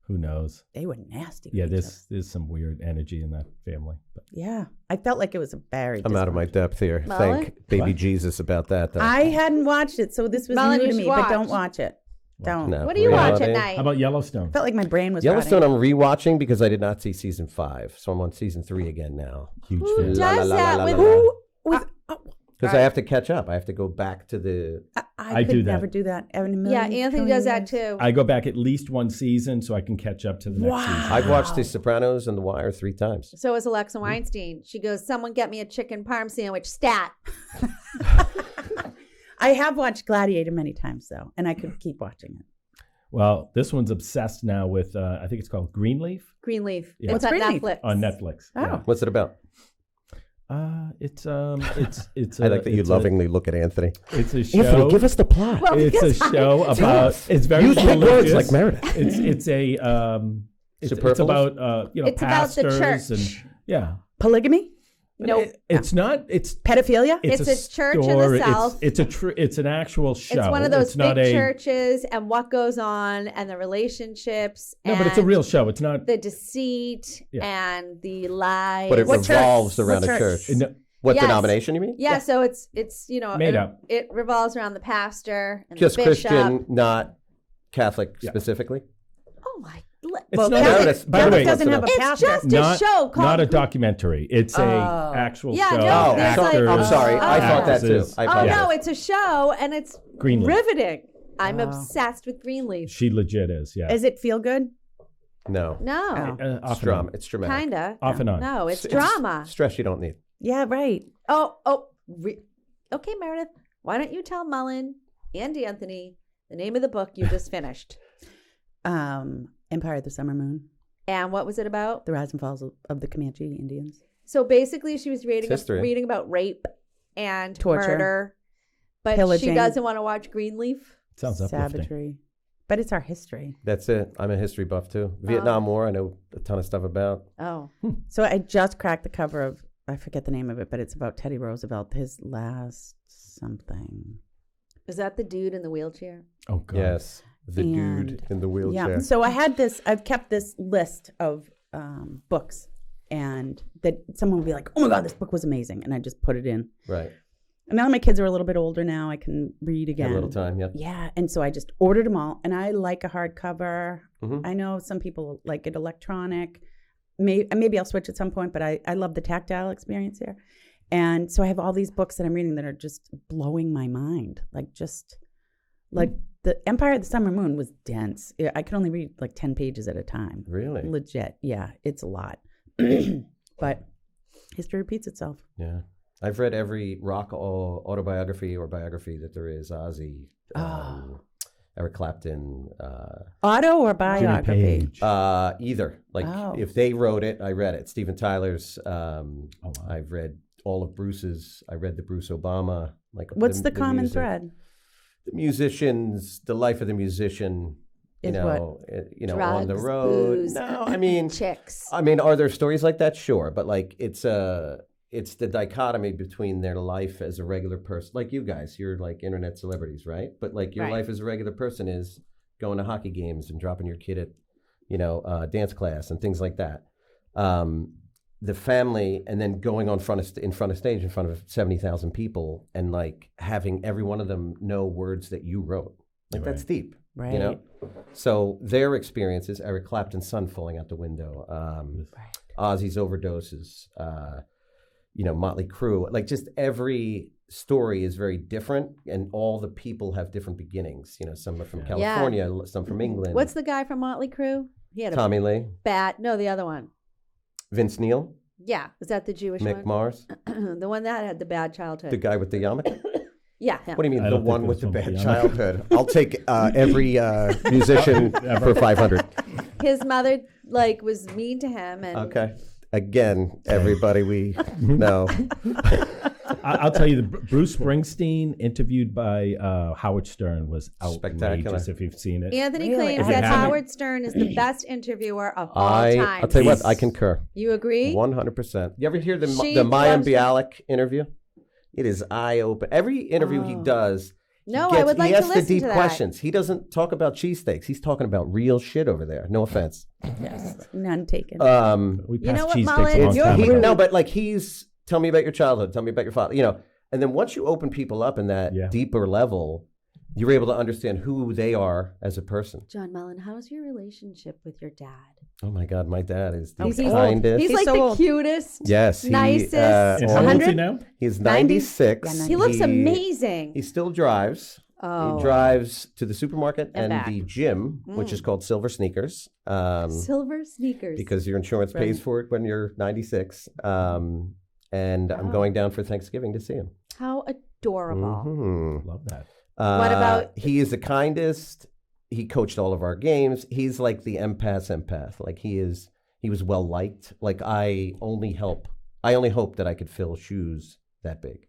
Speaker 5: Who knows?
Speaker 4: They were nasty.
Speaker 5: Yeah,
Speaker 4: with each other.
Speaker 5: there's some weird energy in that family. But
Speaker 4: Yeah, I felt like it was a very.
Speaker 6: I'm out of my depth here.
Speaker 3: Mullen?
Speaker 6: Thank baby
Speaker 5: What?
Speaker 6: Jesus about that, though.
Speaker 4: I hadn't watched it, so this was
Speaker 3: Mullen,
Speaker 4: new
Speaker 3: you
Speaker 4: to
Speaker 3: should
Speaker 4: me. But don't
Speaker 3: watch.
Speaker 4: watch it. Don't.
Speaker 6: No.
Speaker 3: What do you watch at
Speaker 6: Reality?
Speaker 3: night?
Speaker 5: how about Yellowstone?
Speaker 4: Felt like my brain was
Speaker 6: Yellowstone,
Speaker 4: rotting.
Speaker 6: I'm rewatching because I did not see season 5, so I'm on season 3 again now.
Speaker 5: Huge
Speaker 3: Who
Speaker 5: fan.
Speaker 3: does
Speaker 6: La, la, la,
Speaker 3: that
Speaker 6: la,
Speaker 3: with
Speaker 6: la, la.
Speaker 4: Who was?
Speaker 6: Because I have to catch up. I have to go back to the.
Speaker 5: I
Speaker 4: could
Speaker 5: do that.
Speaker 4: never do that. In a
Speaker 3: Yeah,
Speaker 4: million
Speaker 3: Anthony does
Speaker 4: trillion
Speaker 3: that
Speaker 4: years.
Speaker 3: too.
Speaker 5: I go back at least one season so I can catch up to the next season.
Speaker 6: I've watched The Sopranos and The Wire 3 times.
Speaker 3: So is Alexa Weinstein. She goes, someone get me a chicken parm sandwich, stat.
Speaker 4: I have watched Gladiator many times though, and I could keep watching it.
Speaker 5: Well, this one's obsessed now with, I think it's called Greenleaf
Speaker 3: Greenleaf.
Speaker 5: Yeah.
Speaker 3: It's
Speaker 4: What's
Speaker 3: on
Speaker 4: Greenleaf?
Speaker 3: Netflix.
Speaker 5: on Netflix.
Speaker 4: Oh.
Speaker 6: What's it about?
Speaker 5: It's
Speaker 6: I like that you lovingly look at Anthony.
Speaker 5: It's a show.
Speaker 6: Anthony, give us the plot.
Speaker 3: Well,
Speaker 5: It's a
Speaker 3: because I-
Speaker 5: show about.
Speaker 6: us.
Speaker 5: It's very
Speaker 6: Use big words
Speaker 5: religious.
Speaker 6: like Meredith.
Speaker 5: It's
Speaker 6: Superfluous?
Speaker 5: about
Speaker 3: It's about the
Speaker 5: pastors
Speaker 3: church.
Speaker 5: and yeah.
Speaker 4: Polygamy,
Speaker 3: Nope.
Speaker 5: It's not. It's
Speaker 4: pedophilia.
Speaker 3: It's a church in the South.
Speaker 5: It's an actual show.
Speaker 3: It's one of those
Speaker 5: It's not
Speaker 3: big
Speaker 5: a,
Speaker 3: churches and what goes on and the relationships.
Speaker 5: No, but it's a
Speaker 3: and
Speaker 5: real show. It's not.
Speaker 3: The deceit
Speaker 5: Yeah.
Speaker 3: and the lies.
Speaker 6: But it
Speaker 4: What church?
Speaker 6: revolves around
Speaker 4: What
Speaker 6: a
Speaker 4: church?
Speaker 6: church.
Speaker 5: No,
Speaker 6: What
Speaker 3: Yes.
Speaker 6: denomination, you mean?
Speaker 3: Yeah, so it's
Speaker 5: Made
Speaker 3: it,
Speaker 5: up.
Speaker 3: It revolves around the pastor and
Speaker 6: Just
Speaker 3: the bishop.
Speaker 6: Christian, not Catholic
Speaker 5: Yeah.
Speaker 6: specifically.
Speaker 3: Oh my!
Speaker 5: It's
Speaker 4: Well,
Speaker 5: not.
Speaker 6: Catholic-
Speaker 5: By the way,
Speaker 4: doesn't have a
Speaker 3: It's
Speaker 4: pastor.
Speaker 3: just
Speaker 5: not
Speaker 3: a show called.
Speaker 5: not a documentary. It's a
Speaker 4: Oh.
Speaker 5: actual
Speaker 3: Yeah,
Speaker 5: show.
Speaker 3: no,
Speaker 6: Oh,
Speaker 3: there's like-
Speaker 5: actors,
Speaker 6: I'm sorry. I
Speaker 3: Oh.
Speaker 6: thought that too.
Speaker 5: actresses.
Speaker 6: I
Speaker 3: Oh
Speaker 6: apologize.
Speaker 3: no, it's a show and it's
Speaker 5: Greenleaf.
Speaker 3: riveting. I'm
Speaker 4: Oh.
Speaker 3: obsessed with Greenleaf.
Speaker 5: She legit is. Yeah.
Speaker 4: Is it feel good?
Speaker 3: No,
Speaker 6: No.
Speaker 4: Oh.
Speaker 6: It's
Speaker 5: Off and
Speaker 6: drama.
Speaker 5: on.
Speaker 6: It's dramatic.
Speaker 3: kinda.
Speaker 5: Off and on.
Speaker 3: No, it's drama.
Speaker 6: Stress you don't need.
Speaker 4: Yeah, right.
Speaker 3: Okay, Meredith. Why don't you tell Mullen and Anthony the name of the book you just finished?
Speaker 4: Empire of the Summer Moon,
Speaker 3: And what was it about?
Speaker 4: the rise and falls of the Comanche Indians.
Speaker 3: So basically, she was
Speaker 6: history.
Speaker 3: reading about rape and
Speaker 4: Torture.
Speaker 3: murder, but she
Speaker 4: Pillaging.
Speaker 3: doesn't want to watch Greenleaf.
Speaker 5: Sounds uplifting.
Speaker 4: Savagery. But it's our history.
Speaker 6: That's it. I'm a history buff too. Vietnam War, I know a ton of stuff about.
Speaker 3: Oh,
Speaker 4: So I just cracked the cover of, I forget the name of it, but it's about Teddy Roosevelt, his last something.
Speaker 3: is that the dude in the wheelchair?
Speaker 5: Oh, God.
Speaker 6: Yes, the
Speaker 4: And-
Speaker 6: dude in the wheelchair.
Speaker 4: Yeah. So I've kept this list of books, and that someone would be like, oh my God, this book was amazing. And I just put it in.
Speaker 6: Right.
Speaker 4: And now that my kids are a little bit older now, I can read
Speaker 6: Had
Speaker 4: again.
Speaker 6: a little time, yeah.
Speaker 4: Yeah. And so I just ordered them all. And I like a hardcover.
Speaker 6: Mhm.
Speaker 4: I know some people like it electronic. Maybe I'll switch at some point, but I love the tactile experience here. And so I have all these books that I'm reading that are just blowing my mind. Like the Empire of the Summer Moon was dense. I could only read like 10 pages at a time.
Speaker 6: Really?
Speaker 4: Legit. Yeah, it's a lot. But history repeats itself.
Speaker 6: Yeah. I've read every rock autobiography or biography that there is. Ozzy, Eric Clapton.
Speaker 4: Auto or
Speaker 5: Jimmy
Speaker 4: biography?
Speaker 5: Page.
Speaker 6: Either. Like,
Speaker 4: Oh.
Speaker 6: if they wrote it, I read it. Steven Tyler's.
Speaker 5: wow.
Speaker 6: I've read all of Bruce's. I read the Bruce Obama. Like,
Speaker 4: What's the common
Speaker 6: music.
Speaker 4: thread?
Speaker 6: The musicians, the life of the musician.
Speaker 4: Is
Speaker 6: On the
Speaker 3: Drugs,
Speaker 6: road.
Speaker 3: booze,
Speaker 6: No, I mean,
Speaker 3: chicks.
Speaker 6: are there stories like that? Sure, but like it's the dichotomy between their life as a regular person, like you guys. You're like internet celebrities, right? But like your
Speaker 3: Right.
Speaker 6: life as a regular person is going to hockey games and dropping your kid at, dance class and things like that. The family, and then going in front of stage in front of 70,000 people, and like having every one of them know words that you wrote. Like that's deep.
Speaker 4: Right.
Speaker 6: You know, so their experiences, Eric Clapton's son falling out the window, Ozzy's overdoses, Motley Crue, like just every story is very different, and all the people have different beginnings. Some are from California, some from England.
Speaker 3: What's the guy from Motley Crue? He had
Speaker 6: Tommy Lee,
Speaker 3: no, the other one.
Speaker 6: Vince Neil,
Speaker 3: Yeah, was that the Jewish
Speaker 6: Mick
Speaker 3: one?
Speaker 6: Mars,
Speaker 3: The one that had the bad childhood.
Speaker 6: the guy with the yarmulke.
Speaker 3: Yeah, him.
Speaker 6: What do you mean,
Speaker 5: I
Speaker 6: the
Speaker 5: don't
Speaker 6: one
Speaker 5: think
Speaker 6: with the
Speaker 5: there's
Speaker 6: bad
Speaker 5: one
Speaker 6: childhood? I'll take every musician for 500.
Speaker 3: His mother was mean to him, and
Speaker 6: Okay. Again, everybody we know.
Speaker 5: I'll tell you, the Bruce Springsteen interviewed by Howard Stern was
Speaker 6: Spectacular.
Speaker 5: outrageous if you've seen it.
Speaker 3: Anthony
Speaker 4: Really?
Speaker 3: claims
Speaker 5: If you
Speaker 3: that
Speaker 5: haven't-
Speaker 3: Howard Stern is the best interviewer of all time.
Speaker 6: I'll tell you what, I concur.
Speaker 3: You agree?
Speaker 6: 100%. You ever hear the
Speaker 3: She
Speaker 6: Mayim
Speaker 3: loves to-
Speaker 6: Bialik interview? It is eye-open. Every interview he does,
Speaker 3: No, I would like
Speaker 6: he
Speaker 3: to
Speaker 6: asks the
Speaker 3: listen
Speaker 6: deep
Speaker 3: to that.
Speaker 6: questions. He doesn't talk about cheesesteaks. He's talking about real shit over there. No offense.
Speaker 4: Yes. None taken.
Speaker 5: We
Speaker 3: You know
Speaker 5: passed
Speaker 3: what,
Speaker 5: cheesesteaks
Speaker 3: Mullen?
Speaker 5: a long time ago.
Speaker 6: No, but like tell me about your childhood. Tell me about your father. And then once you open people up in that deeper level, you're able to understand who they are as a person.
Speaker 3: John Mullen, how's your relationship with your dad?
Speaker 6: Oh my God, my dad is the
Speaker 3: He's
Speaker 6: kindest.
Speaker 3: He's like
Speaker 4: so
Speaker 3: the
Speaker 4: old.
Speaker 3: cutest.
Speaker 6: Yes,
Speaker 3: nicest.
Speaker 5: And how old is he now?
Speaker 6: He's 96.
Speaker 4: Yeah,
Speaker 3: He looks amazing.
Speaker 6: He still drives.
Speaker 3: Oh.
Speaker 6: He drives to the supermarket and
Speaker 3: back.
Speaker 6: the gym, which is called Silver Sneakers.
Speaker 3: Silver sneakers.
Speaker 6: Because your insurance pays for it when you're 96. And I'm going down for Thanksgiving to see him.
Speaker 3: How adorable.
Speaker 6: Mhm.
Speaker 5: Love that.
Speaker 3: What about-
Speaker 6: He is the kindest. He coached all of our games. He's like the empath. Like he was well liked. Like I only hope that I could fill shoes that big.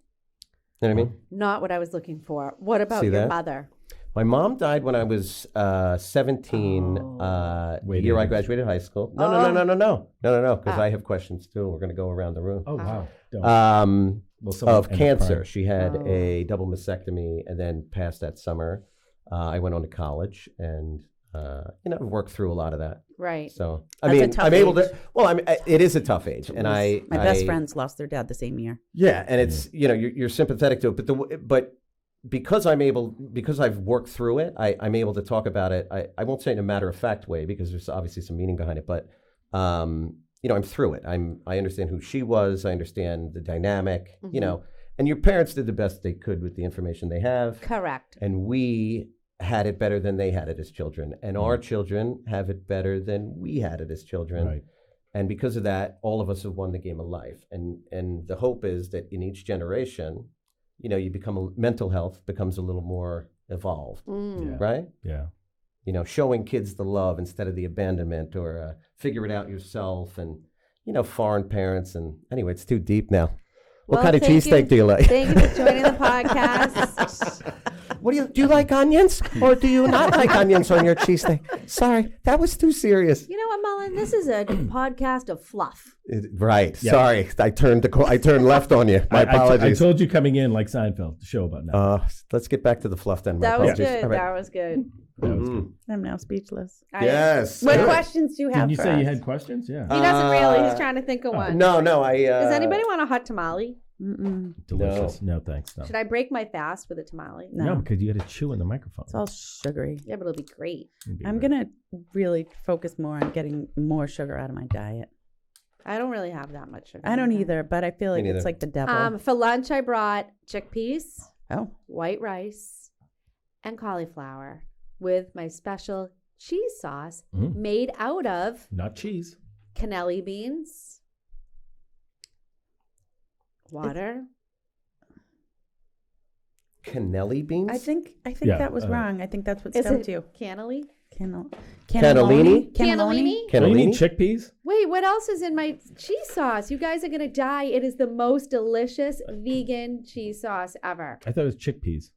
Speaker 6: You know what I mean?
Speaker 3: Not what I was looking for. What about
Speaker 6: See
Speaker 3: your
Speaker 6: that?
Speaker 3: mother?
Speaker 6: My mom died when I was 17, the year I graduated high school. No, because I have questions too. We're going to go around the room.
Speaker 5: Oh, wow. Don't. Well, someone
Speaker 6: Of
Speaker 5: ended up
Speaker 6: cancer.
Speaker 5: crying.
Speaker 6: She had a double mastectomy and then passed that summer. I went on to college and, I've worked through a lot of that.
Speaker 3: Right.
Speaker 6: So,
Speaker 4: That's a tough
Speaker 6: I'm able
Speaker 4: age.
Speaker 6: to, well, it is a tough age. And
Speaker 4: my best friends lost their dad the same year.
Speaker 6: Yeah. And it's, you're sympathetic to it, but because I've worked through it, I'm able to talk about it. I won't say in a matter of fact way because there's obviously some meaning behind it, but, I'm through it. I understand who she was. I understand the dynamic, and your parents did the best they could with the information they have.
Speaker 3: Correct.
Speaker 6: And we had it better than they had it as children. And our children have it better than we had it as children.
Speaker 5: Right.
Speaker 6: And because of that, all of us have won the game of life. And the hope is that in each generation, mental health becomes a little more evolved, right?
Speaker 5: Yeah.
Speaker 6: Showing kids the love instead of the abandonment or figure it out yourself. And, foreign parents. And anyway, it's too deep now. What
Speaker 3: Well,
Speaker 6: kind of
Speaker 3: thank
Speaker 6: cheesesteak do you like?
Speaker 3: Thank you for joining the podcast.
Speaker 6: What do you like onions or do you not like onions on your cheesesteak? Sorry, that was too serious.
Speaker 3: You know what, Mullen? This is a podcast of fluff.
Speaker 6: Right.
Speaker 5: Yeah.
Speaker 6: Sorry, I turned left on you. My
Speaker 5: I
Speaker 6: apologies.
Speaker 5: told you coming in like Seinfeld, the show about now.
Speaker 6: Let's get back to the fluff then. My
Speaker 3: That was
Speaker 6: apologies.
Speaker 3: good.
Speaker 6: All right.
Speaker 3: That was good.
Speaker 5: That was good.
Speaker 4: I'm now speechless.
Speaker 6: Yes.
Speaker 4: What
Speaker 6: Good.
Speaker 4: questions do you have
Speaker 5: Didn't you
Speaker 4: for
Speaker 5: say
Speaker 4: us?
Speaker 5: you had questions? Yeah.
Speaker 3: He doesn't really. He's trying to think of one.
Speaker 6: No.
Speaker 3: Does anybody want a hot tamale?
Speaker 4: Mm-mm.
Speaker 5: Delicious. No, thanks. No.
Speaker 3: Should I break my fast with a tamale?
Speaker 5: No, because you got to chew in the microphone.
Speaker 4: It's all sugary.
Speaker 3: Yeah, but it'll be great.
Speaker 4: I'm going to really focus more on getting more sugar out of my diet.
Speaker 3: I don't really have that much sugar.
Speaker 4: I don't either, but I feel like
Speaker 6: neither.
Speaker 4: it's like the devil.
Speaker 3: For lunch, I brought chickpeas,
Speaker 4: Oh,
Speaker 3: white rice, and cauliflower with my special cheese sauce made out of
Speaker 5: Not cheese.
Speaker 3: cannelli beans, water.
Speaker 6: Cannelli beans?
Speaker 4: I think
Speaker 5: Yeah,
Speaker 4: that was wrong. I think that's what
Speaker 3: Is
Speaker 4: stumped
Speaker 3: it
Speaker 4: you.
Speaker 3: cannelli?
Speaker 6: Cannellini?
Speaker 3: Cannellini?
Speaker 5: Can you mean
Speaker 6: Cannellini?
Speaker 5: chickpeas?
Speaker 3: Wait, what else is in my cheese sauce? You guys are going to die. It is the most delicious vegan cheese sauce ever.
Speaker 5: I thought it was chickpeas.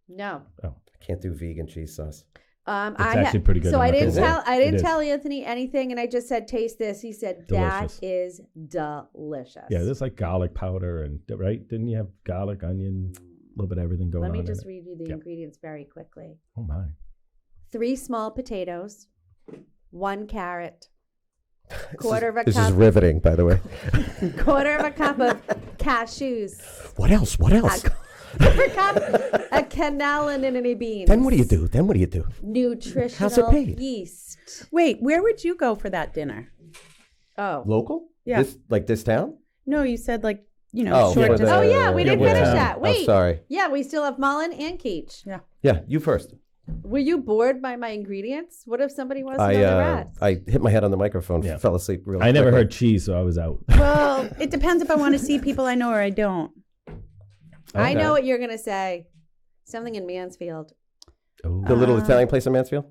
Speaker 3: No.
Speaker 5: Oh,
Speaker 6: I can't do vegan cheese sauce.
Speaker 5: It's actually pretty good.
Speaker 3: So I
Speaker 5: in my
Speaker 3: didn't
Speaker 5: opinion.
Speaker 3: tell I
Speaker 5: It
Speaker 3: didn't
Speaker 5: is.
Speaker 3: tell Anthony anything, and I just said taste this. He said
Speaker 5: Delicious.
Speaker 3: that is delicious.
Speaker 5: Yeah, there's like garlic powder and right. Didn't you have garlic, onion, a little bit of everything going
Speaker 3: Let
Speaker 5: on?
Speaker 3: me
Speaker 5: in
Speaker 3: just
Speaker 5: it?
Speaker 3: read you the
Speaker 5: Yeah.
Speaker 3: ingredients very quickly.
Speaker 5: Oh my.
Speaker 3: 3 small potatoes, 1 carrot, quarter of a
Speaker 6: This is
Speaker 3: cup,
Speaker 6: riveting, by the way.
Speaker 3: quarter of a cup of cashews,
Speaker 6: What else? What else?
Speaker 3: quarter of a cup of cannellini beans.
Speaker 6: Then what do you do?
Speaker 3: Nutritional
Speaker 6: paid?
Speaker 3: yeast.
Speaker 4: Wait, where would you go for that dinner?
Speaker 3: Oh.
Speaker 6: Local?
Speaker 4: Yeah.
Speaker 6: This town?
Speaker 4: No, you said like,
Speaker 6: Oh,
Speaker 4: short
Speaker 6: for
Speaker 4: distance.
Speaker 3: Oh yeah, we
Speaker 5: Yeah,
Speaker 3: didn't
Speaker 5: what
Speaker 3: finish
Speaker 5: town?
Speaker 3: that. Wait.
Speaker 6: Oh, sorry.
Speaker 3: Yeah, we still have Mullen and Keach.
Speaker 6: Yeah, you first.
Speaker 3: Were you bored by my ingredients? What if somebody wants to know the rest?
Speaker 6: I hit my head on the microphone,
Speaker 5: Yeah.
Speaker 6: fell asleep real
Speaker 5: I never
Speaker 6: quickly.
Speaker 5: heard cheese, so I was out.
Speaker 4: Well, it depends if I want to see people I know or I don't.
Speaker 3: I
Speaker 6: Okay.
Speaker 3: know what you're gonna say. Something in Mansfield.
Speaker 5: Oh,
Speaker 6: The little Italian place in Mansfield?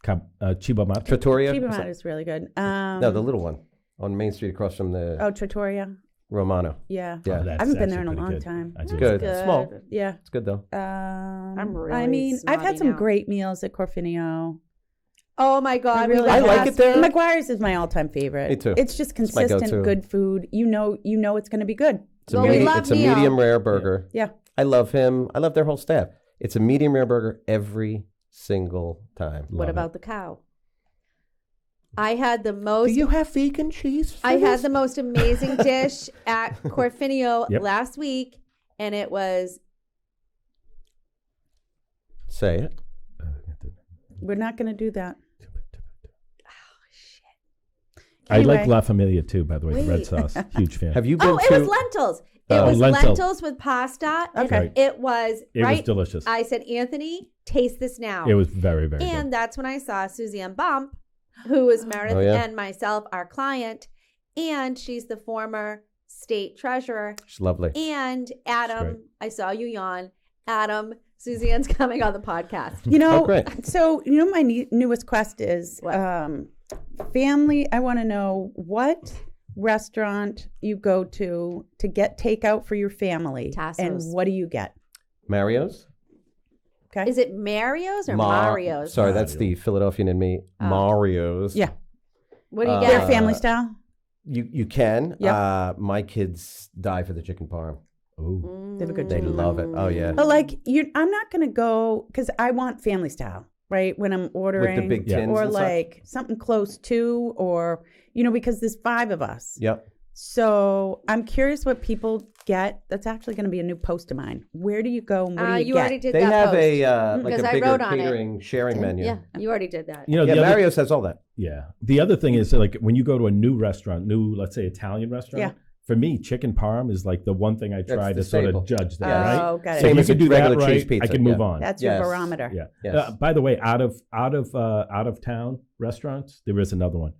Speaker 5: Cibo Matto.
Speaker 6: Trattoria?
Speaker 4: Chiba Mat is really good.
Speaker 6: No, the little one on Main Street across from the
Speaker 4: Oh, Trattoria.
Speaker 6: Romano.
Speaker 4: Yeah.
Speaker 6: Yeah.
Speaker 5: Oh, that's
Speaker 4: I haven't been there in
Speaker 5: actually
Speaker 4: a long
Speaker 5: pretty good.
Speaker 4: time.
Speaker 5: I do.
Speaker 6: Good.
Speaker 3: Good.
Speaker 6: Small.
Speaker 4: Yeah.
Speaker 6: It's good though.
Speaker 3: I'm really
Speaker 4: I mean, I've had
Speaker 3: snobby
Speaker 4: some
Speaker 3: now.
Speaker 4: great meals at Corfinio.
Speaker 3: Oh my God, we
Speaker 4: really
Speaker 6: I
Speaker 3: love
Speaker 6: like
Speaker 3: that.
Speaker 6: it there.
Speaker 4: McGuire's is my all-time favorite.
Speaker 6: Me too.
Speaker 4: It's just
Speaker 6: It's my
Speaker 4: consistent,
Speaker 6: go-to.
Speaker 4: good food. You know it's going to be good.
Speaker 6: It's a,
Speaker 3: Well, we love
Speaker 6: it's a
Speaker 3: Neil.
Speaker 6: medium rare burger.
Speaker 4: Yeah.
Speaker 6: I love him. I love their whole staff. It's a medium rare burger every single time.
Speaker 3: What
Speaker 5: Love
Speaker 3: about the cow? I had the most.
Speaker 6: Do you have vegan cheese? for
Speaker 3: I had
Speaker 6: this?
Speaker 3: the most amazing dish at Corfinio
Speaker 5: Yep.
Speaker 3: last week, and it was
Speaker 6: Say it.
Speaker 4: We're not going to do that.
Speaker 5: I like
Speaker 4: Anyway.
Speaker 5: La Familia too, by the way, the red
Speaker 3: Wait.
Speaker 5: sauce. Huge fan.
Speaker 6: Have you been
Speaker 3: it
Speaker 6: to?
Speaker 3: was lentils. It
Speaker 5: Oh,
Speaker 3: was
Speaker 5: lentil.
Speaker 3: lentils with pasta. and
Speaker 4: Okay.
Speaker 3: It was
Speaker 5: It
Speaker 3: right.
Speaker 5: was delicious.
Speaker 3: I said, Anthony, taste this now.
Speaker 5: It was very, very
Speaker 3: And
Speaker 5: good.
Speaker 3: that's when I saw Suzanne Bump, who is Meredith
Speaker 6: Oh, yeah.
Speaker 3: and myself, our client. And she's the former state treasurer.
Speaker 6: It's lovely.
Speaker 3: And
Speaker 5: great.
Speaker 3: Adam, I saw you yawn. Adam, Suzanne's coming on the podcast.
Speaker 4: You know,
Speaker 6: Oh, great.
Speaker 4: so my newest quest is
Speaker 3: What?
Speaker 4: family. I want to know what restaurant you go to get takeout for your family,
Speaker 3: Tassos.
Speaker 4: and what do you get?
Speaker 6: Mario's?
Speaker 4: Okay.
Speaker 3: Is it Mario's or Mario's?
Speaker 6: Sorry, that's the Philadelphian in me.
Speaker 3: Oh.
Speaker 6: Mario's.
Speaker 4: Yeah.
Speaker 3: What do you
Speaker 4: They're
Speaker 3: get?
Speaker 4: family style.
Speaker 6: You can.
Speaker 4: Yep.
Speaker 6: My kids die for the chicken parm.
Speaker 5: Ooh.
Speaker 4: They have a good
Speaker 6: They
Speaker 4: chicken
Speaker 6: love it. Oh yeah.
Speaker 4: But like, I'm not going to go because I want family style, right? When I'm ordering,
Speaker 6: big
Speaker 5: Yeah.
Speaker 6: tins
Speaker 4: or
Speaker 6: and such?
Speaker 4: like something close to, or because there's 5 of us.
Speaker 6: Yep.
Speaker 4: So I'm curious what people get. That's actually going to be a new post of mine. Where do you go and what do you
Speaker 3: you
Speaker 4: get?
Speaker 3: already did
Speaker 6: They
Speaker 3: that
Speaker 6: have
Speaker 3: post.
Speaker 6: a like
Speaker 3: Because
Speaker 6: a
Speaker 3: I
Speaker 6: bigger
Speaker 3: wrote on it.
Speaker 6: catering sharing menu.
Speaker 3: Yeah, you already did that.
Speaker 5: You know,
Speaker 6: Yeah,
Speaker 5: the other,
Speaker 6: Mario's has all that.
Speaker 5: yeah. The other thing is like when you go to a new restaurant, let's say Italian restaurant.
Speaker 4: Yeah.
Speaker 5: For me, chicken parm is like the one thing I try
Speaker 6: the
Speaker 5: to sort
Speaker 6: staple.
Speaker 5: of judge that,
Speaker 6: Yeah.
Speaker 5: right?
Speaker 4: Oh, got it.
Speaker 5: So
Speaker 6: Same
Speaker 5: if
Speaker 6: as
Speaker 5: you
Speaker 6: a
Speaker 5: do that
Speaker 6: regular cheese
Speaker 5: right,
Speaker 6: pizza,
Speaker 5: I can move
Speaker 6: yeah.
Speaker 5: on.
Speaker 4: That's
Speaker 6: Yes.
Speaker 4: your barometer.
Speaker 5: Yeah.
Speaker 6: Yes.
Speaker 5: By the way, out of town restaurants, there is another one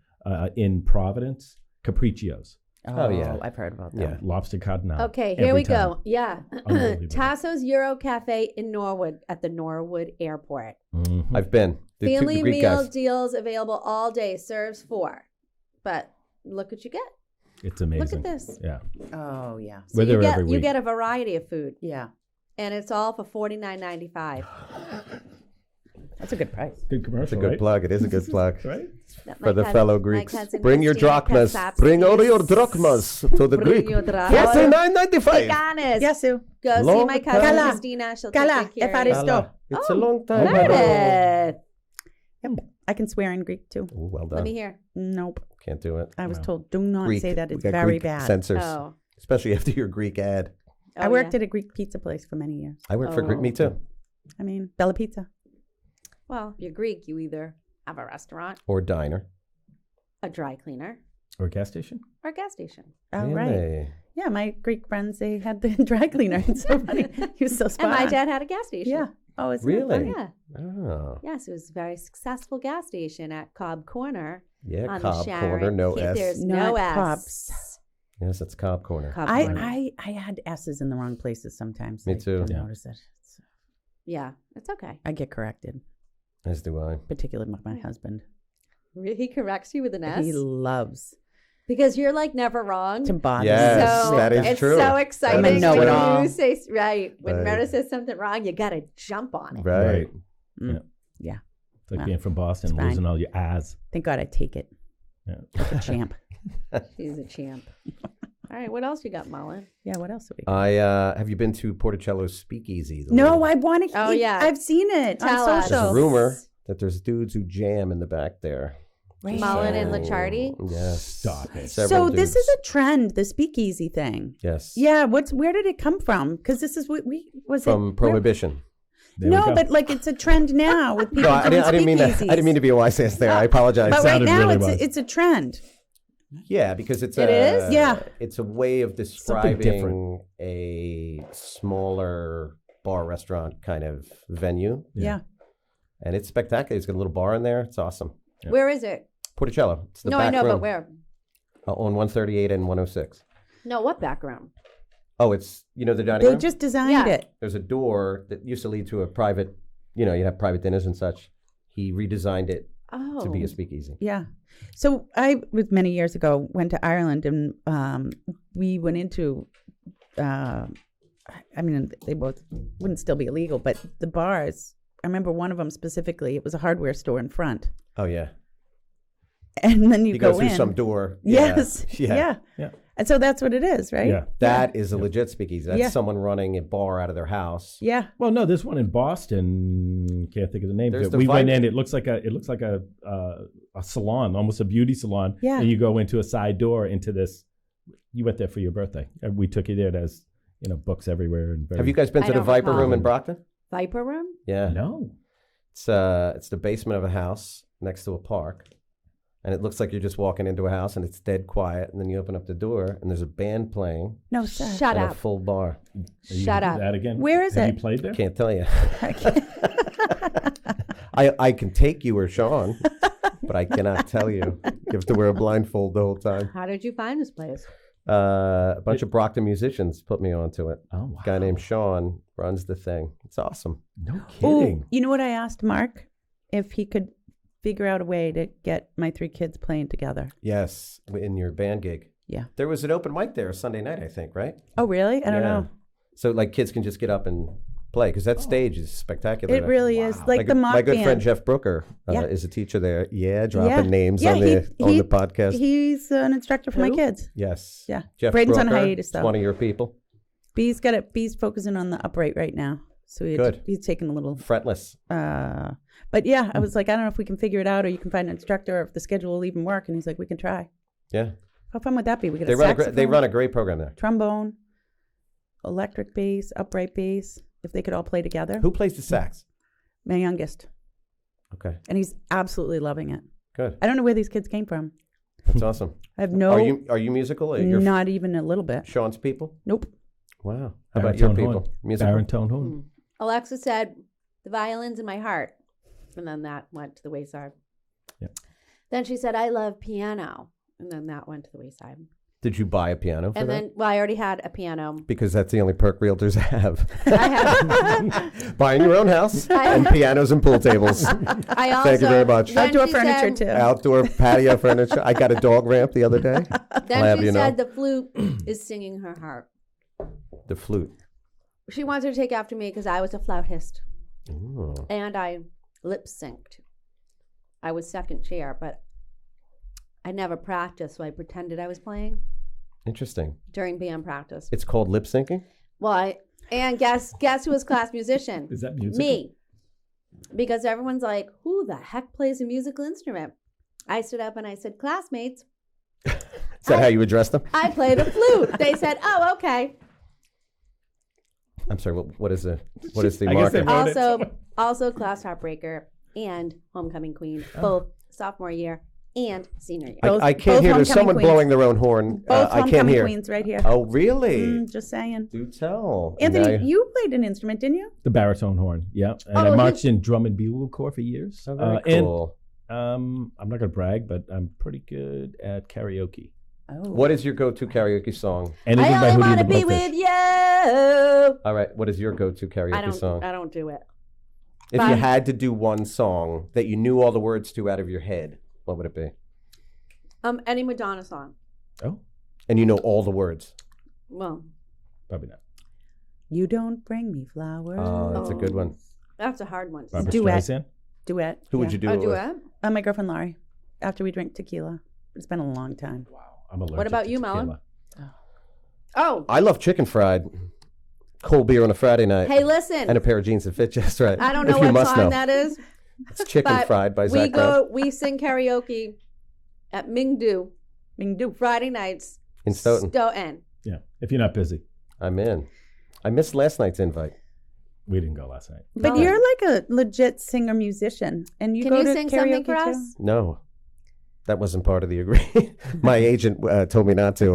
Speaker 5: in Providence, Capriccio's,
Speaker 6: Oh, yeah.
Speaker 4: I've heard about that.
Speaker 6: Yeah.
Speaker 5: lobster cardinal.
Speaker 3: Okay, here
Speaker 5: every
Speaker 3: we
Speaker 5: time.
Speaker 3: go. Yeah.
Speaker 5: Unbelievable.
Speaker 3: Tasso's Euro Cafe in Norwood at the Norwood Airport.
Speaker 5: Mhm.
Speaker 6: I've been. The
Speaker 3: Family
Speaker 6: Greek
Speaker 3: meal
Speaker 6: guys.
Speaker 3: deals available all day. Serves 4. But look what you get.
Speaker 5: It's amazing.
Speaker 3: Look at this.
Speaker 5: Yeah.
Speaker 4: Oh, yeah.
Speaker 3: So
Speaker 5: We're there every
Speaker 3: you
Speaker 5: week.
Speaker 3: get a variety of food,
Speaker 4: Yeah.
Speaker 3: and it's all for $49.95.
Speaker 4: That's a good price.
Speaker 5: Good
Speaker 6: It's a
Speaker 5: commercial,
Speaker 6: good
Speaker 5: right?
Speaker 6: plug. It is a good plug.
Speaker 5: Right?
Speaker 3: That
Speaker 6: For
Speaker 3: my
Speaker 6: the
Speaker 3: cousin-
Speaker 6: fellow
Speaker 3: my
Speaker 6: Greeks.
Speaker 3: cousin
Speaker 6: Bring your
Speaker 3: Christina
Speaker 6: drachmas.
Speaker 3: Kasapskis.
Speaker 6: Bring all your drachmas to the
Speaker 3: Bring
Speaker 6: Greek.
Speaker 3: your drachmas.
Speaker 6: $49.95.
Speaker 3: Veganas.
Speaker 4: Yes, Sue.
Speaker 3: Go see
Speaker 6: Long
Speaker 3: my cousin
Speaker 4: Kala.
Speaker 3: Christina. She'll
Speaker 4: Kala,
Speaker 3: take good care of you.
Speaker 4: efaristo.
Speaker 6: It's
Speaker 3: Oh,
Speaker 6: a long time.
Speaker 3: Meredith.
Speaker 4: Yep. I can swear in Greek too.
Speaker 6: Ooh, well
Speaker 3: Let me
Speaker 6: done.
Speaker 3: hear.
Speaker 4: Nope.
Speaker 6: Can't do it.
Speaker 4: I was
Speaker 5: Wow.
Speaker 4: told, do not
Speaker 6: Greek.
Speaker 4: say that.
Speaker 6: We
Speaker 4: It's
Speaker 6: got
Speaker 4: very
Speaker 6: Greek
Speaker 4: bad.
Speaker 6: censors,
Speaker 3: Oh.
Speaker 6: especially after your Greek ad.
Speaker 4: I worked at a Greek pizza place for many years.
Speaker 6: I worked for Greek.
Speaker 3: Oh.
Speaker 6: Me too.
Speaker 4: I mean, Bella Pizza.
Speaker 3: Well, if you're Greek, you either have a restaurant,
Speaker 6: Or diner.
Speaker 3: a dry cleaner,
Speaker 5: Or a gas station?
Speaker 3: or a gas station.
Speaker 4: Oh, right.
Speaker 6: Really?
Speaker 4: Yeah, my Greek friends, they had the dry cleaner. It's so funny. He was so spot
Speaker 3: And my
Speaker 4: on.
Speaker 3: dad had a gas station.
Speaker 4: Yeah. Oh, it's
Speaker 6: Really?
Speaker 3: Yeah.
Speaker 6: Oh.
Speaker 3: Yes, it was a very successful gas station at Cobb Corner.
Speaker 6: Yeah,
Speaker 3: on
Speaker 6: Cobb
Speaker 3: the Sharon.
Speaker 6: Corner, no S.
Speaker 3: There's no
Speaker 4: Not
Speaker 3: S.
Speaker 4: Cobb's.
Speaker 6: Yes, it's Cobb Corner.
Speaker 3: Cobb Corner.
Speaker 4: I had S's in the wrong places sometimes.
Speaker 6: Me
Speaker 4: I
Speaker 6: too.
Speaker 4: don't
Speaker 5: Yeah.
Speaker 4: notice it.
Speaker 3: Yeah, it's okay.
Speaker 4: I get corrected,
Speaker 6: As do I.
Speaker 4: particularly with my husband.
Speaker 3: He corrects you with an S
Speaker 4: He loves
Speaker 3: because you're like never wrong.
Speaker 4: to bother
Speaker 6: Yes,
Speaker 3: so
Speaker 6: that is
Speaker 3: it's
Speaker 6: true.
Speaker 3: so exciting
Speaker 6: That is
Speaker 4: know
Speaker 3: when
Speaker 4: it all.
Speaker 3: you say right. When
Speaker 6: Right.
Speaker 3: Meredith says something wrong, you gotta jump on it.
Speaker 6: Right.
Speaker 4: me.
Speaker 5: Yeah.
Speaker 4: Yeah.
Speaker 5: It's like
Speaker 4: Wow.
Speaker 5: being from Boston,
Speaker 4: It's fine.
Speaker 5: losing all your as.
Speaker 4: Thank God I take it.
Speaker 5: Yeah.
Speaker 4: Like a champ.
Speaker 3: She's a champ. All right, what else you got, Mullen?
Speaker 4: Yeah, what else do we
Speaker 6: Have you been to Porticello's Speakeasy? The
Speaker 4: No,
Speaker 6: little-
Speaker 4: I want to.
Speaker 3: Oh, yeah.
Speaker 4: I've seen it
Speaker 3: Tell
Speaker 4: on
Speaker 3: us.
Speaker 6: There's
Speaker 4: social.
Speaker 6: a rumor that there's dudes who jam in the back there.
Speaker 4: Right.
Speaker 3: Mullen and
Speaker 6: So,
Speaker 3: Licciardi?
Speaker 6: Yes.
Speaker 5: Stop it.
Speaker 6: Several
Speaker 4: So this
Speaker 6: dudes.
Speaker 4: is a trend, the speakeasy thing.
Speaker 6: Yes.
Speaker 4: Yeah, where did it come from? Because this is what we was
Speaker 6: From
Speaker 4: it
Speaker 6: Prohibition.
Speaker 5: There we
Speaker 4: No,
Speaker 5: go.
Speaker 4: but like it's a trend now with people
Speaker 6: No, I
Speaker 4: doing
Speaker 6: didn't mean that.
Speaker 4: speakeasies.
Speaker 6: I didn't mean to be a wise ass there. I apologize.
Speaker 4: But right
Speaker 5: sounded
Speaker 4: now
Speaker 5: really
Speaker 4: it's
Speaker 5: wise.
Speaker 4: it's a trend.
Speaker 6: Yeah, because it's
Speaker 3: It is?
Speaker 4: Yeah.
Speaker 6: It's a way of
Speaker 5: Something
Speaker 6: describing a smaller bar restaurant kind of venue,
Speaker 4: Yeah.
Speaker 6: and it's spectacular. It's got a little bar in there. It's awesome.
Speaker 5: Yeah.
Speaker 3: Where is it?
Speaker 6: Porticello. It's the
Speaker 3: No,
Speaker 6: back
Speaker 3: I know,
Speaker 6: room,
Speaker 3: but where?
Speaker 6: On 138 and 106.
Speaker 3: No, what background?
Speaker 6: Oh, it's the dining
Speaker 4: They
Speaker 6: room.
Speaker 4: just designed
Speaker 3: Yeah.
Speaker 4: it.
Speaker 6: There's a door that used to lead to a private. You'd have private dinners and such. He redesigned it
Speaker 3: Oh.
Speaker 6: to be a speakeasy.
Speaker 4: Yeah. So I was many years ago went to Ireland and we went into I mean they both wouldn't still be illegal, but the bars, I remember one of them specifically, it was a hardware store in front.
Speaker 6: Oh yeah.
Speaker 4: And then you
Speaker 6: You
Speaker 4: go
Speaker 6: go through
Speaker 4: in.
Speaker 6: some door.
Speaker 4: Yes.
Speaker 6: Yeah.
Speaker 5: Yeah.
Speaker 4: And so that's what it is, right?
Speaker 5: Yeah.
Speaker 6: That is a legit speakeasy. That's
Speaker 4: Yeah.
Speaker 6: someone running a bar out of their house.
Speaker 4: Yeah.
Speaker 5: Well, no, there's one in Boston. Can't think of the name
Speaker 6: There's
Speaker 5: of
Speaker 6: the
Speaker 5: it. We went
Speaker 6: Vibe-
Speaker 5: in. It looks like a salon, almost a beauty salon.
Speaker 4: Yeah.
Speaker 5: And you go into a side door into this. You went there for your birthday. And we took you there. There's books everywhere and very.
Speaker 6: Have you guys been
Speaker 3: I
Speaker 6: to the
Speaker 3: don't
Speaker 6: Viper
Speaker 3: recall.
Speaker 6: Room in Brockton?
Speaker 3: Viper Room?
Speaker 6: Yeah.
Speaker 5: No.
Speaker 6: It's the basement of a house next to a park. And it looks like you're just walking into a house and it's dead quiet. And then you open up the door and there's a band playing
Speaker 4: No, sir.
Speaker 3: Shut
Speaker 6: and a
Speaker 3: up.
Speaker 6: full bar.
Speaker 5: Are you
Speaker 3: Shut
Speaker 5: gonna do
Speaker 3: up.
Speaker 5: That again.
Speaker 4: Where is
Speaker 5: Have
Speaker 4: it?
Speaker 5: you played there?
Speaker 6: Can't tell you. I can take you or Sean, but I cannot tell you. You have to wear a blindfold the whole time.
Speaker 3: How did you find this place?
Speaker 6: A bunch of Brockton musicians put me onto it.
Speaker 5: Oh wow.
Speaker 6: A guy named Sean runs the thing. It's awesome.
Speaker 5: No
Speaker 4: Oh,
Speaker 5: kidding.
Speaker 4: you know what I asked Mark? If he could figure out a way to get my 3 kids playing together.
Speaker 6: Yes, in your band gig.
Speaker 4: Yeah.
Speaker 6: There was an open mic there Sunday night, I think, right?
Speaker 4: Oh, really? I don't
Speaker 6: Yeah.
Speaker 4: know.
Speaker 6: So like kids can just get up and play because that stage is spectacular.
Speaker 4: It really is. Like
Speaker 6: my,
Speaker 4: the mock
Speaker 6: my good
Speaker 4: band.
Speaker 6: friend Jeff Brooker
Speaker 4: Yeah.
Speaker 6: is a teacher there. Yeah, dropping
Speaker 4: Yeah.
Speaker 6: names
Speaker 4: Yeah,
Speaker 6: on the podcast.
Speaker 4: He's an instructor for my
Speaker 3: Who?
Speaker 4: kids.
Speaker 6: Yes.
Speaker 4: Yeah.
Speaker 6: Jeff
Speaker 4: Braden's on
Speaker 6: Brooker,
Speaker 4: hiatus, though.
Speaker 6: It's one of your people.
Speaker 4: B's focusing on the upright right now. So
Speaker 6: Good.
Speaker 4: he's taking a little
Speaker 6: Fretless.
Speaker 4: but yeah, I was like, I don't know if we can figure it out or you can find an instructor or if the schedule will even work. And he's like, we can try.
Speaker 6: Yeah.
Speaker 4: How fun would that be? We get
Speaker 6: They
Speaker 4: a
Speaker 6: run
Speaker 4: saxophone,
Speaker 6: they run a great program there.
Speaker 4: trombone, electric bass, upright bass. If they could all play together.
Speaker 6: Who plays the sax?
Speaker 4: My youngest.
Speaker 6: Okay.
Speaker 4: And he's absolutely loving it.
Speaker 6: Good.
Speaker 4: I don't know where these kids came from.
Speaker 6: That's awesome.
Speaker 4: I have no,
Speaker 6: Are you musical? You're
Speaker 4: not even a little bit.
Speaker 6: Sean's people?
Speaker 4: Nope.
Speaker 6: Wow. How about your
Speaker 5: Baritone
Speaker 6: people?
Speaker 5: horn.
Speaker 6: Musical?
Speaker 5: Baritone horn.
Speaker 3: Alexa said, the violin's in my heart. And then that went to the wayside.
Speaker 5: Yep.
Speaker 3: Then she said, I love piano. And then that went to the wayside.
Speaker 6: Did you buy a piano for
Speaker 3: And
Speaker 6: that?
Speaker 3: then, well, I already had a piano.
Speaker 6: Because that's the only perk realtors have.
Speaker 3: I have.
Speaker 6: Buying your own house and pianos and pool tables.
Speaker 3: I also,
Speaker 6: Thank you very much.
Speaker 3: then
Speaker 4: Outdoor
Speaker 3: she
Speaker 4: furniture
Speaker 3: said-
Speaker 4: too.
Speaker 6: Outdoor patio furniture. I got a dog ramp the other day. I'll
Speaker 3: Then
Speaker 6: have
Speaker 3: she
Speaker 6: you know.
Speaker 3: said the flute is singing her heart.
Speaker 6: The flute.
Speaker 3: She wants her to take after me because I was a flautist
Speaker 6: Ooh.
Speaker 3: and I lip synced. I was second chair, but I never practiced, so I pretended I was playing
Speaker 6: Interesting.
Speaker 3: during band practice.
Speaker 6: It's called lip syncing?
Speaker 3: Well, and guess who was class musician?
Speaker 5: Is that music?
Speaker 3: Me. Because everyone's like, who the heck plays a musical instrument? I stood up and I said, classmates,
Speaker 6: Is that how you address them?
Speaker 3: I play the flute. They said, oh, okay.
Speaker 6: I'm sorry, what is the
Speaker 5: I guess they
Speaker 6: market?
Speaker 5: wrote it.
Speaker 3: Also class heartbreaker and homecoming queen, both sophomore year and senior year.
Speaker 4: Both-
Speaker 6: I can't
Speaker 4: both
Speaker 6: hear. There's
Speaker 4: homecoming
Speaker 6: someone
Speaker 4: queens.
Speaker 6: blowing their own horn.
Speaker 4: Both
Speaker 6: I can't
Speaker 4: homecoming
Speaker 6: hear.
Speaker 4: queens right here.
Speaker 6: Oh, really?
Speaker 4: Just saying.
Speaker 6: Do tell.
Speaker 4: Anthony,
Speaker 6: Now-
Speaker 4: you played an instrument, didn't you?
Speaker 5: The baritone horn, yeah. And
Speaker 3: Oh,
Speaker 5: I marched in drum and bugle corps for years.
Speaker 6: Oh, very
Speaker 5: And
Speaker 6: cool.
Speaker 5: I'm not going to brag, but I'm pretty good at karaoke.
Speaker 4: Oh.
Speaker 6: What is your go-to karaoke song?
Speaker 5: Anything
Speaker 3: I
Speaker 5: by
Speaker 3: only
Speaker 5: Hootie
Speaker 3: want
Speaker 5: and
Speaker 3: to
Speaker 5: the
Speaker 3: be
Speaker 5: Blowfish.
Speaker 3: with you.
Speaker 6: All right, what is your go-to karaoke song?
Speaker 3: I don't do it.
Speaker 6: If
Speaker 3: Bye.
Speaker 6: you had to do one song that you knew all the words to out of your head, what would it be?
Speaker 3: Any Madonna song.
Speaker 5: Oh,
Speaker 6: And you know all the words.
Speaker 3: Well,
Speaker 5: probably not.
Speaker 4: You don't bring me flowers.
Speaker 6: Oh, that's a good one.
Speaker 3: that's a hard one.
Speaker 5: Barbara
Speaker 4: Duet.
Speaker 5: Streisand?
Speaker 4: Duet.
Speaker 6: Who would you do it
Speaker 3: do
Speaker 6: with?
Speaker 3: it?
Speaker 4: My girlfriend Laurie. After we drink tequila. It's been a long time.
Speaker 5: Wow, I'm allergic
Speaker 3: about
Speaker 5: to
Speaker 3: you, Mullen?
Speaker 5: tequila.
Speaker 3: Oh,
Speaker 6: I love chicken fried. Cold beer on a Friday night.
Speaker 3: hey, listen.
Speaker 6: And a pair of jeans that fit just right.
Speaker 3: I don't
Speaker 6: If
Speaker 3: know
Speaker 6: you
Speaker 3: what
Speaker 6: must
Speaker 3: song
Speaker 6: know.
Speaker 3: that is.
Speaker 6: It's Chicken
Speaker 3: but
Speaker 6: Fried by
Speaker 3: we
Speaker 6: Zach Brown
Speaker 3: we sing karaoke at Mingdu
Speaker 4: Mingdu.
Speaker 3: Friday nights.
Speaker 6: in Stoughton.
Speaker 3: Stoughton.
Speaker 5: Yeah, if you're not busy.
Speaker 6: I'm in. I missed last night's invite.
Speaker 5: We didn't go last night.
Speaker 4: But
Speaker 3: No.
Speaker 4: you're like a legit singer musician, and you
Speaker 3: Can
Speaker 4: go
Speaker 3: you
Speaker 4: to
Speaker 3: sing
Speaker 4: karaoke
Speaker 3: something for
Speaker 4: too?
Speaker 3: us?
Speaker 6: No. That wasn't part of the agreement. My agent told me not to.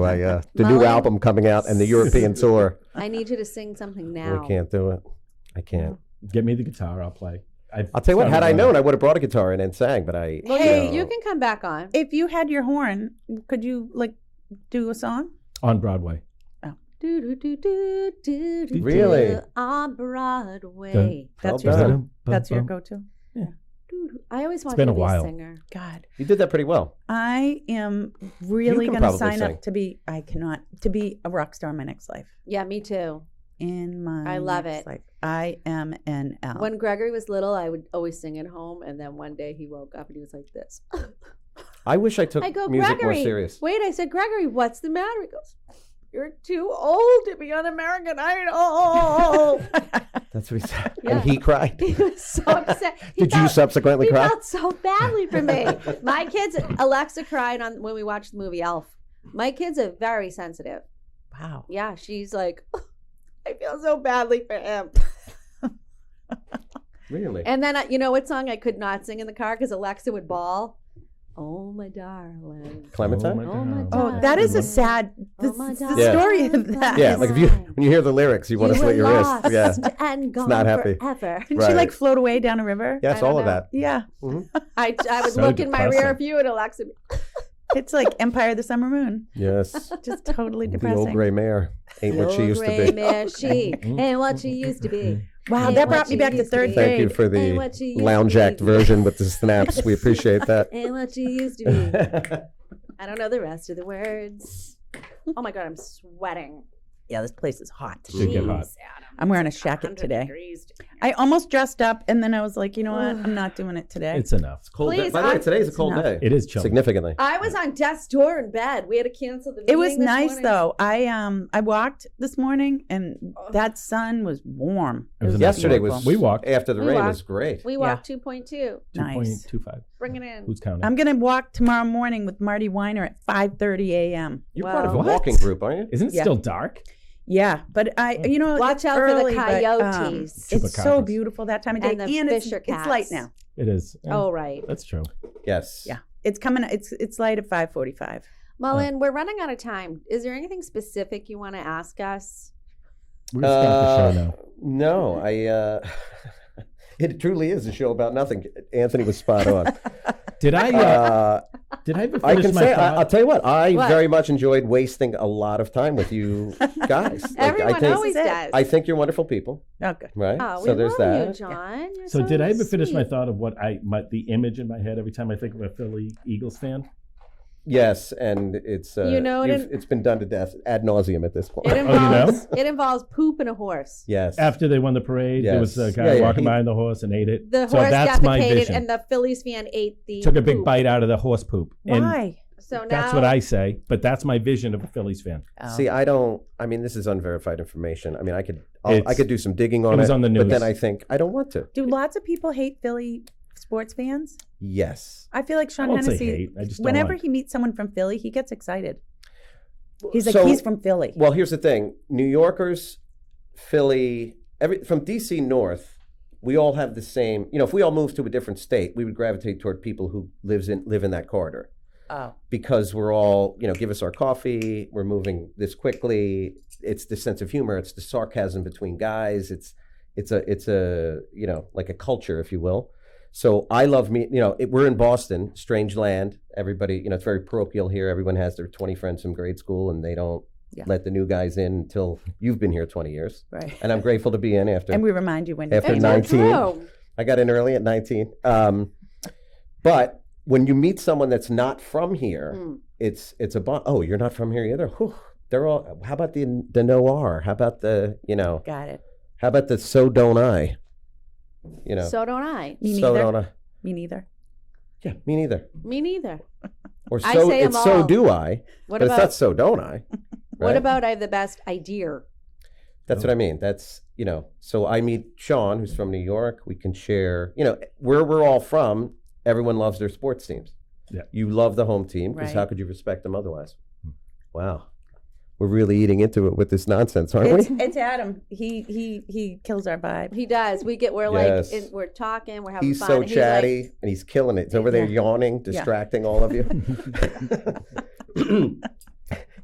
Speaker 6: The new
Speaker 3: Mullen?
Speaker 6: album coming out and the European tour.
Speaker 3: I need you to sing something now.
Speaker 6: We can't do it. I can't.
Speaker 5: Get me the guitar, I'll play.
Speaker 6: I'll tell you what. Had I known, I would have brought a guitar in and sang. But I.
Speaker 3: Well,
Speaker 4: Hey,
Speaker 3: you can come back on.
Speaker 4: If you had your horn, could you like do a song?
Speaker 5: On Broadway.
Speaker 3: Do, do, do, do, do, do,
Speaker 6: Really?
Speaker 3: do, on Broadway.
Speaker 4: That's
Speaker 6: Well
Speaker 4: your
Speaker 6: done.
Speaker 4: song. That's your go-to.
Speaker 3: I always wanted
Speaker 5: been
Speaker 3: to
Speaker 5: a
Speaker 3: be
Speaker 5: while.
Speaker 3: a singer.
Speaker 4: God,
Speaker 6: You did that pretty well.
Speaker 4: I am really
Speaker 6: can
Speaker 4: going to
Speaker 6: probably
Speaker 4: sign
Speaker 6: sing.
Speaker 4: up to be. I cannot to be a rock star in my next life.
Speaker 3: Yeah, me too.
Speaker 4: In my
Speaker 3: I love
Speaker 4: next
Speaker 3: it.
Speaker 4: life. I am an L.
Speaker 3: When Gregory was little, I would always sing at home, and then one day he woke up and he was like this.
Speaker 6: I wish I took
Speaker 3: I go,
Speaker 6: music
Speaker 3: Gregory.
Speaker 6: more serious.
Speaker 3: Wait, I said, Gregory, what's the matter? He goes, you're too old to be on American Idol.
Speaker 6: That's what he said.
Speaker 3: Yeah.
Speaker 6: And he cried.
Speaker 3: He was so upset. He
Speaker 6: Did you
Speaker 3: felt-
Speaker 6: subsequently
Speaker 3: He
Speaker 6: cry?
Speaker 3: felt so badly for me. My kids, Alexa cried on when we watched the movie Elf. My kids are very sensitive.
Speaker 4: Wow.
Speaker 3: Yeah, she's like, I feel so badly for him.
Speaker 6: Really?
Speaker 3: And then, you know what song I could not sing in the car because Alexa would bawl? Oh, my darling.
Speaker 6: Clementine?
Speaker 3: Oh, my
Speaker 4: Oh,
Speaker 3: darling.
Speaker 4: that is a sad.
Speaker 3: Oh, my
Speaker 4: The
Speaker 3: darling.
Speaker 4: story of that.
Speaker 6: Yeah,
Speaker 4: is-
Speaker 6: like if you when you hear the lyrics, you want to
Speaker 3: You
Speaker 6: slit
Speaker 3: were
Speaker 6: your
Speaker 3: lost
Speaker 6: wrist. Yeah.
Speaker 3: and gone
Speaker 6: not happy.
Speaker 3: forever.
Speaker 4: Didn't she like
Speaker 6: Right.
Speaker 4: float away down a river?
Speaker 6: Yes,
Speaker 3: I don't
Speaker 6: all of
Speaker 3: know.
Speaker 6: that.
Speaker 4: Yeah.
Speaker 3: I would
Speaker 5: So
Speaker 3: look in my rear
Speaker 5: depressing.
Speaker 3: view and Alexa would
Speaker 4: It's like Empire of the Summer Moon.
Speaker 6: Yes.
Speaker 4: Just totally
Speaker 6: The
Speaker 4: depressing.
Speaker 6: old gray mare ain't what she
Speaker 3: old
Speaker 6: used to
Speaker 3: gray
Speaker 6: be.
Speaker 3: mare, she ain't what she used to be.
Speaker 4: Wow,
Speaker 3: Ain't
Speaker 4: that
Speaker 3: what
Speaker 4: brought me
Speaker 3: she
Speaker 4: back to
Speaker 3: used to
Speaker 4: third
Speaker 3: be.
Speaker 6: Thank you
Speaker 4: grade.
Speaker 6: for
Speaker 3: Ain't
Speaker 6: the
Speaker 3: what she used to
Speaker 6: lounge
Speaker 3: be.
Speaker 6: act version with the snaps. We appreciate that.
Speaker 3: Ain't what she used to be. I don't know the rest of the words. Oh my God, I'm sweating.
Speaker 4: Yeah, this place is hot.
Speaker 5: It did get hot.
Speaker 4: I'm wearing a jacket
Speaker 3: 100
Speaker 4: today.
Speaker 3: degrees.
Speaker 4: I almost dressed up, and then I was like, you know what? I'm not doing it today.
Speaker 5: It's enough.
Speaker 6: Cold
Speaker 3: Please,
Speaker 6: day. By the way,
Speaker 3: I'm-
Speaker 6: today's a cold
Speaker 4: enough.
Speaker 6: day.
Speaker 5: It is chilly.
Speaker 6: Significantly.
Speaker 3: I was on death's door in bed. We had to cancel the meeting
Speaker 4: It was
Speaker 3: this
Speaker 4: nice
Speaker 3: morning.
Speaker 4: though. I walked this morning, and that sun was warm.
Speaker 5: It was a nice
Speaker 6: Yesterday
Speaker 5: walk.
Speaker 6: was
Speaker 5: We walked
Speaker 6: after the
Speaker 3: We
Speaker 6: rain
Speaker 3: walked.
Speaker 6: was great.
Speaker 3: We walked 2.2.
Speaker 4: Nice.
Speaker 5: 2.25.
Speaker 3: Bring it in.
Speaker 5: Who's counting?
Speaker 4: I'm gonna walk tomorrow morning with Marty Weiner at 5:30 a.m.
Speaker 6: You're
Speaker 3: Wow.
Speaker 6: part of a
Speaker 5: What?
Speaker 6: walking group, aren't you?
Speaker 5: Isn't it
Speaker 4: Yeah.
Speaker 5: still dark?
Speaker 4: Yeah, but
Speaker 3: Watch
Speaker 4: it's
Speaker 3: out for the
Speaker 4: early, but,
Speaker 3: coyotes.
Speaker 4: it's so
Speaker 5: Chupacabras.
Speaker 4: beautiful that time of day,
Speaker 3: And the
Speaker 4: it's
Speaker 3: fisher
Speaker 4: it's light
Speaker 3: cats.
Speaker 4: now.
Speaker 5: It is. Yeah,
Speaker 3: Oh, right.
Speaker 5: That's true.
Speaker 6: Yes.
Speaker 4: Yeah, it's coming. It's light at 5:45.
Speaker 3: Mullen, we're running out of time. Is there anything specific you want to ask us?
Speaker 5: We're just starting the show now.
Speaker 6: No, it truly is a show about nothing. Anthony was spot on.
Speaker 5: Did I? Did I ever
Speaker 6: I
Speaker 5: finish
Speaker 6: can
Speaker 5: my
Speaker 6: say,
Speaker 5: thought?
Speaker 6: I'll tell you what, I
Speaker 3: What?
Speaker 6: very much enjoyed wasting a lot of time with you guys. Like,
Speaker 3: Everyone
Speaker 6: I think,
Speaker 3: always does.
Speaker 6: I think you're wonderful people,
Speaker 4: Oh, good.
Speaker 6: right?
Speaker 3: Oh,
Speaker 6: so
Speaker 3: we
Speaker 6: there's
Speaker 3: love
Speaker 6: that.
Speaker 3: you, John. You're
Speaker 5: So did I ever finish my
Speaker 3: sweet.
Speaker 5: thought of what the image in my head every time I think of a Philly Eagles fan?
Speaker 6: Yes, and it's
Speaker 3: You know,
Speaker 6: it's been done to death ad nauseum at this point.
Speaker 3: It
Speaker 5: you know?
Speaker 3: involves it involves poop and a horse.
Speaker 6: Yes.
Speaker 5: After they won the parade, there was a
Speaker 6: Yes.
Speaker 5: guy
Speaker 6: Yeah, yeah,
Speaker 5: walking
Speaker 6: he-
Speaker 5: behind the horse and ate it.
Speaker 3: The
Speaker 5: so
Speaker 3: horse
Speaker 5: that's my
Speaker 3: defecated,
Speaker 5: vision.
Speaker 3: and the Phillies fan ate the
Speaker 5: Took a big
Speaker 3: poop.
Speaker 5: bite out of the horse poop. And
Speaker 4: Why?
Speaker 3: So now
Speaker 5: that's what I say, but that's my vision of a Phillies fan.
Speaker 4: Oh.
Speaker 6: See, I mean, this is unverified information. I mean, I could
Speaker 5: It's-
Speaker 6: do some digging on it.
Speaker 5: was on the
Speaker 6: But
Speaker 5: news.
Speaker 6: then I think I don't want to.
Speaker 4: Do lots of people hate Philly sports fans?
Speaker 6: Yes.
Speaker 4: I feel like Sean
Speaker 5: I won't say
Speaker 4: Hennessy,
Speaker 5: hate, I just don't
Speaker 4: whenever
Speaker 5: like.
Speaker 4: he meets someone from Philly, he gets excited. He's like,
Speaker 6: So-
Speaker 4: he's from Philly.
Speaker 6: Well, here's the thing: New Yorkers, Philly, from DC north, we all have the same. You know, if we all moved to a different state, we would gravitate toward people who live in that corridor.
Speaker 4: Oh.
Speaker 6: Because we're all, give us our coffee. We're moving this quickly. It's the sense of humor. It's the sarcasm between guys. It's a like a culture, if you will. So I love we're in Boston, strange land. Everybody, it's very parochial here. Everyone has their 20 friends from grade school, and they don't let the new guys in until you've been here 20 years.
Speaker 4: Right.
Speaker 6: And I'm grateful to be in after.
Speaker 4: And we remind you when
Speaker 6: After
Speaker 3: It's
Speaker 6: 19.
Speaker 3: true.
Speaker 6: I got in early at 19. But when you meet someone that's not from here, it's a oh, you're not from here either. Whew. They're all. How about the Noir? How about the
Speaker 4: Got it.
Speaker 6: How about the so don't I?
Speaker 3: So don't I.
Speaker 4: Me
Speaker 6: so
Speaker 4: neither.
Speaker 6: don't I?
Speaker 4: Me neither.
Speaker 6: Yeah, me neither.
Speaker 3: Me neither.
Speaker 6: Or
Speaker 3: I
Speaker 6: so
Speaker 3: say 'em
Speaker 6: it's so
Speaker 3: all.
Speaker 6: do I.
Speaker 3: What
Speaker 6: but it's
Speaker 3: about
Speaker 6: not so don't I.
Speaker 3: what
Speaker 6: right?
Speaker 3: about I have the best idea?
Speaker 6: That's what I mean. That's So I meet Sean, who's from New York. We can share. Where we're all from. Everyone loves their sports teams.
Speaker 5: Yeah.
Speaker 6: You love the home team because
Speaker 4: Right.
Speaker 6: how could you respect them otherwise? Wow. We're really eating into it with this nonsense, aren't we?
Speaker 4: It's Adam. He kills our vibe.
Speaker 3: He does. We're
Speaker 6: Yes.
Speaker 3: like we're talking, we're having
Speaker 6: He's
Speaker 3: fun.
Speaker 6: so
Speaker 3: and
Speaker 6: chatty
Speaker 3: like,
Speaker 6: and he's killing it. He's over there yawning, distracting all of you.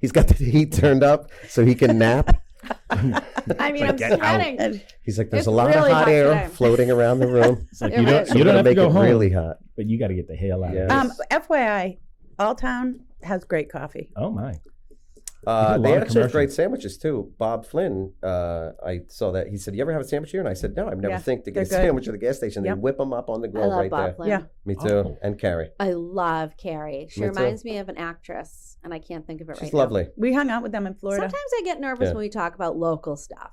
Speaker 6: He's got the heat turned up so he can nap.
Speaker 3: I mean, I'm
Speaker 5: get out.
Speaker 3: sweating.
Speaker 6: He's like, there's
Speaker 3: It's
Speaker 6: a lot
Speaker 3: really
Speaker 6: of hot
Speaker 3: hot
Speaker 6: air
Speaker 3: today.
Speaker 6: floating around the room.
Speaker 5: It's like
Speaker 3: It
Speaker 5: you
Speaker 3: is.
Speaker 5: don't, you don't have to
Speaker 6: make
Speaker 5: go
Speaker 6: it
Speaker 5: home,
Speaker 6: really hot.
Speaker 5: but you got to get the hell out
Speaker 6: Yes.
Speaker 5: of there.
Speaker 4: FYI, Alltown has great coffee.
Speaker 5: Oh my!
Speaker 6: They
Speaker 5: lot of
Speaker 6: actually have
Speaker 5: commercials.
Speaker 6: great sandwiches too. Bob Flynn, I saw that. He said, "You ever have a sandwich here?" And I said, "No, I've never
Speaker 4: Yeah,
Speaker 6: think to get a
Speaker 4: they're good.
Speaker 6: sandwich at the gas station.
Speaker 4: Yep.
Speaker 6: They whip them up on the
Speaker 3: I
Speaker 6: grill
Speaker 3: love
Speaker 6: right
Speaker 3: Bob
Speaker 6: there."
Speaker 3: Flynn.
Speaker 4: Yeah.
Speaker 6: Me too.
Speaker 5: Oh.
Speaker 6: And Carrie.
Speaker 3: I love Carrie. She
Speaker 6: Me too.
Speaker 3: reminds me of an actress, and I can't think of it
Speaker 6: She's
Speaker 3: right
Speaker 6: lovely.
Speaker 4: We hung out with them in Florida.
Speaker 3: Sometimes I get nervous
Speaker 6: Yeah.
Speaker 3: when we talk about local stuff.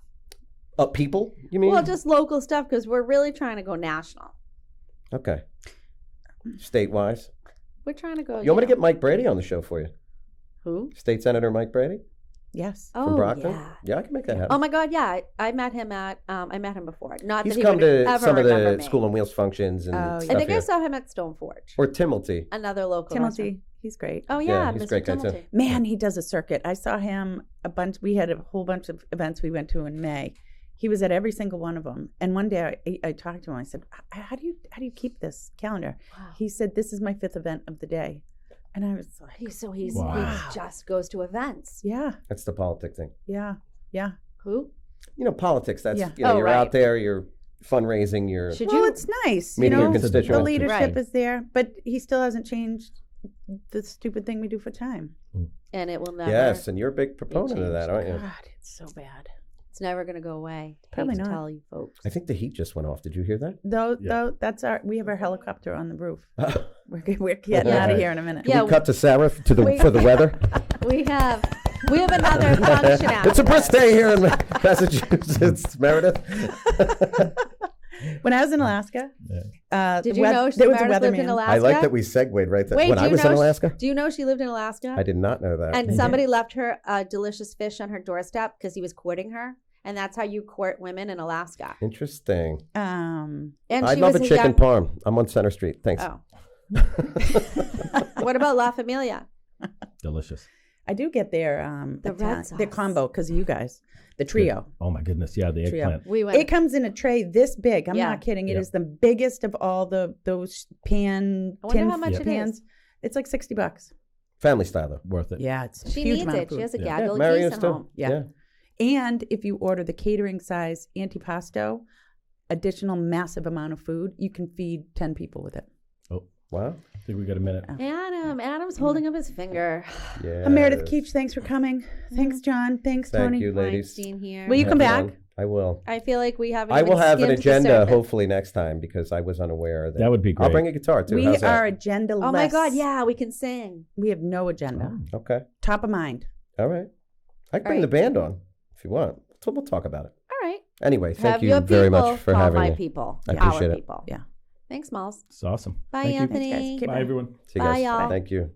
Speaker 6: People, you mean?
Speaker 3: Well, just local stuff because we're really trying to go national.
Speaker 6: Okay. State-wise.
Speaker 3: We're trying to go.
Speaker 6: You want me to get Mike Brady on the show for you?
Speaker 3: who?
Speaker 6: State Senator Mike Brady
Speaker 4: Yes.
Speaker 6: from
Speaker 3: Oh
Speaker 6: Brockton?
Speaker 3: yeah.
Speaker 6: Yeah, I can make that happen.
Speaker 3: Oh my God, yeah. I met him at. I met him before. Not
Speaker 6: He's
Speaker 3: that he
Speaker 6: come
Speaker 3: would
Speaker 6: to
Speaker 3: ever
Speaker 6: some of
Speaker 3: remember
Speaker 6: the
Speaker 3: me.
Speaker 6: School on Wheels functions and
Speaker 4: Oh, yeah.
Speaker 6: stuff
Speaker 3: I think I
Speaker 6: here.
Speaker 3: saw him at Stone Forge,
Speaker 6: Or Timothy.
Speaker 3: another local restaurant.
Speaker 4: Timothy, he's great.
Speaker 3: Oh
Speaker 6: Yeah,
Speaker 3: yeah,
Speaker 6: he's a
Speaker 3: Mr.
Speaker 6: great guy, too.
Speaker 3: Timothy.
Speaker 4: Man, he does a circuit. I saw him a bunch. We had a whole bunch of events we went to in May. He was at every single one of them. And one day I talked to him. I said, "How do you keep this calendar?"
Speaker 3: Wow.
Speaker 4: He said, "This is my 5th event of the day." And I was like,
Speaker 3: He's
Speaker 5: Wow.
Speaker 3: he just goes to events.
Speaker 4: "Yeah,
Speaker 6: That's the politic thing.
Speaker 4: yeah, yeah."
Speaker 3: Who?
Speaker 6: Politics, that's,
Speaker 4: Yeah.
Speaker 3: Oh,
Speaker 6: you're
Speaker 3: right.
Speaker 6: out there, you're fundraising, you're
Speaker 3: Should
Speaker 4: Well,
Speaker 3: you?
Speaker 4: it's nice,
Speaker 6: meeting
Speaker 4: you
Speaker 6: your
Speaker 4: know.
Speaker 6: constituents.
Speaker 4: The leadership
Speaker 3: Right.
Speaker 4: is there, but he still hasn't changed the stupid thing we do for time.
Speaker 3: And it will never.
Speaker 6: Yes, and you're a big proponent of that,
Speaker 3: changed.
Speaker 6: aren't you?
Speaker 4: God, it's so bad.
Speaker 3: It's never going to go away.
Speaker 4: Probably
Speaker 3: Hate to
Speaker 4: not.
Speaker 3: tell you folks.
Speaker 6: I think the heat just went off. Did you hear that?
Speaker 4: Though that's we have our helicopter on the roof.
Speaker 6: Can
Speaker 4: We're getting out of
Speaker 6: Right.
Speaker 4: here in a minute.
Speaker 3: Yeah,
Speaker 6: we cut to Sarah for the weather?
Speaker 3: we have another function out.
Speaker 6: It's a brisk day here in Massachusetts, Meredith.
Speaker 4: When I was in Alaska,
Speaker 3: Did you know
Speaker 4: there was a
Speaker 3: Meredith lived in
Speaker 4: weatherman.
Speaker 3: Alaska?
Speaker 6: I like that we segued right there.
Speaker 3: Wait,
Speaker 6: When
Speaker 3: do
Speaker 6: I
Speaker 3: you
Speaker 6: was
Speaker 3: know
Speaker 6: in Alaska,
Speaker 3: Do you know she lived in Alaska?
Speaker 6: I did not know that.
Speaker 3: And somebody left her a delicious fish on her doorstep because he was courting her, and that's how you court women in Alaska.
Speaker 6: Interesting.
Speaker 3: And
Speaker 6: I
Speaker 3: she
Speaker 6: love
Speaker 3: was
Speaker 6: a
Speaker 3: a
Speaker 6: chicken
Speaker 3: young-
Speaker 6: parm. I'm on Center Street. Thanks.
Speaker 3: Oh. What about La Familia?
Speaker 5: Delicious.
Speaker 4: I do get their
Speaker 3: The red
Speaker 4: their
Speaker 3: sauce.
Speaker 4: combo because of you guys, the trio.
Speaker 5: Oh my goodness! Yeah, the
Speaker 4: Trio.
Speaker 5: eggplant.
Speaker 3: We went.
Speaker 4: It comes in a tray this big. I'm
Speaker 3: Yeah.
Speaker 4: not kidding. It
Speaker 5: Yeah.
Speaker 4: is the biggest of all those pan
Speaker 3: I wonder
Speaker 4: tin
Speaker 3: how much it
Speaker 4: pans.
Speaker 3: is.
Speaker 4: It's like $60.
Speaker 6: Family style, though.
Speaker 5: Worth it.
Speaker 4: Yeah, it's a
Speaker 3: She
Speaker 4: huge
Speaker 3: needs
Speaker 4: amount
Speaker 3: it.
Speaker 4: of food.
Speaker 3: She has a
Speaker 5: Yeah.
Speaker 3: gaggle of
Speaker 6: Mary
Speaker 3: geese
Speaker 6: is
Speaker 3: at
Speaker 6: too.
Speaker 3: home.
Speaker 4: Yeah. And if you order the catering size antipasto, additional massive amount of food, you can feed 10 people with it.
Speaker 5: Oh,
Speaker 6: Wow.
Speaker 5: I think we got a minute.
Speaker 3: Adam's holding up his finger.
Speaker 6: Yeah.
Speaker 4: Meredith Keach, thanks for coming. Thanks, John. Thanks,
Speaker 6: Thank
Speaker 4: Tony.
Speaker 6: you, ladies.
Speaker 3: Weinstein here.
Speaker 4: Will you come
Speaker 6: Have
Speaker 4: back?
Speaker 6: fun. I will.
Speaker 3: I feel like we haven't.
Speaker 6: I will
Speaker 3: even
Speaker 6: have an
Speaker 3: skimmed the
Speaker 6: agenda
Speaker 3: surface.
Speaker 6: hopefully next time because I was unaware that.
Speaker 5: That would be great.
Speaker 6: I'll bring a guitar too.
Speaker 4: We
Speaker 6: How's that?
Speaker 4: are agenda less.
Speaker 3: Oh my God! Yeah, we can sing.
Speaker 4: We have no agenda.
Speaker 6: Okay.
Speaker 4: Top of mind.
Speaker 6: All right. I can bring
Speaker 3: right.
Speaker 6: the band on if you want. So we'll talk about it.
Speaker 3: All right.
Speaker 6: Anyway, thank
Speaker 3: Have
Speaker 6: you
Speaker 3: your
Speaker 6: very
Speaker 3: people
Speaker 6: much for
Speaker 3: call
Speaker 6: having
Speaker 3: my
Speaker 6: me.
Speaker 3: people.
Speaker 6: I
Speaker 3: Our
Speaker 6: appreciate it.
Speaker 3: people.
Speaker 4: Yeah.
Speaker 3: Thanks, Malls.
Speaker 5: It's awesome.
Speaker 3: Bye,
Speaker 5: Thank you.
Speaker 3: Anthony.
Speaker 4: Thanks, guys.
Speaker 5: Bye, everyone.
Speaker 6: See you
Speaker 3: Bye,
Speaker 6: guys.
Speaker 3: y'all.
Speaker 6: Thank you.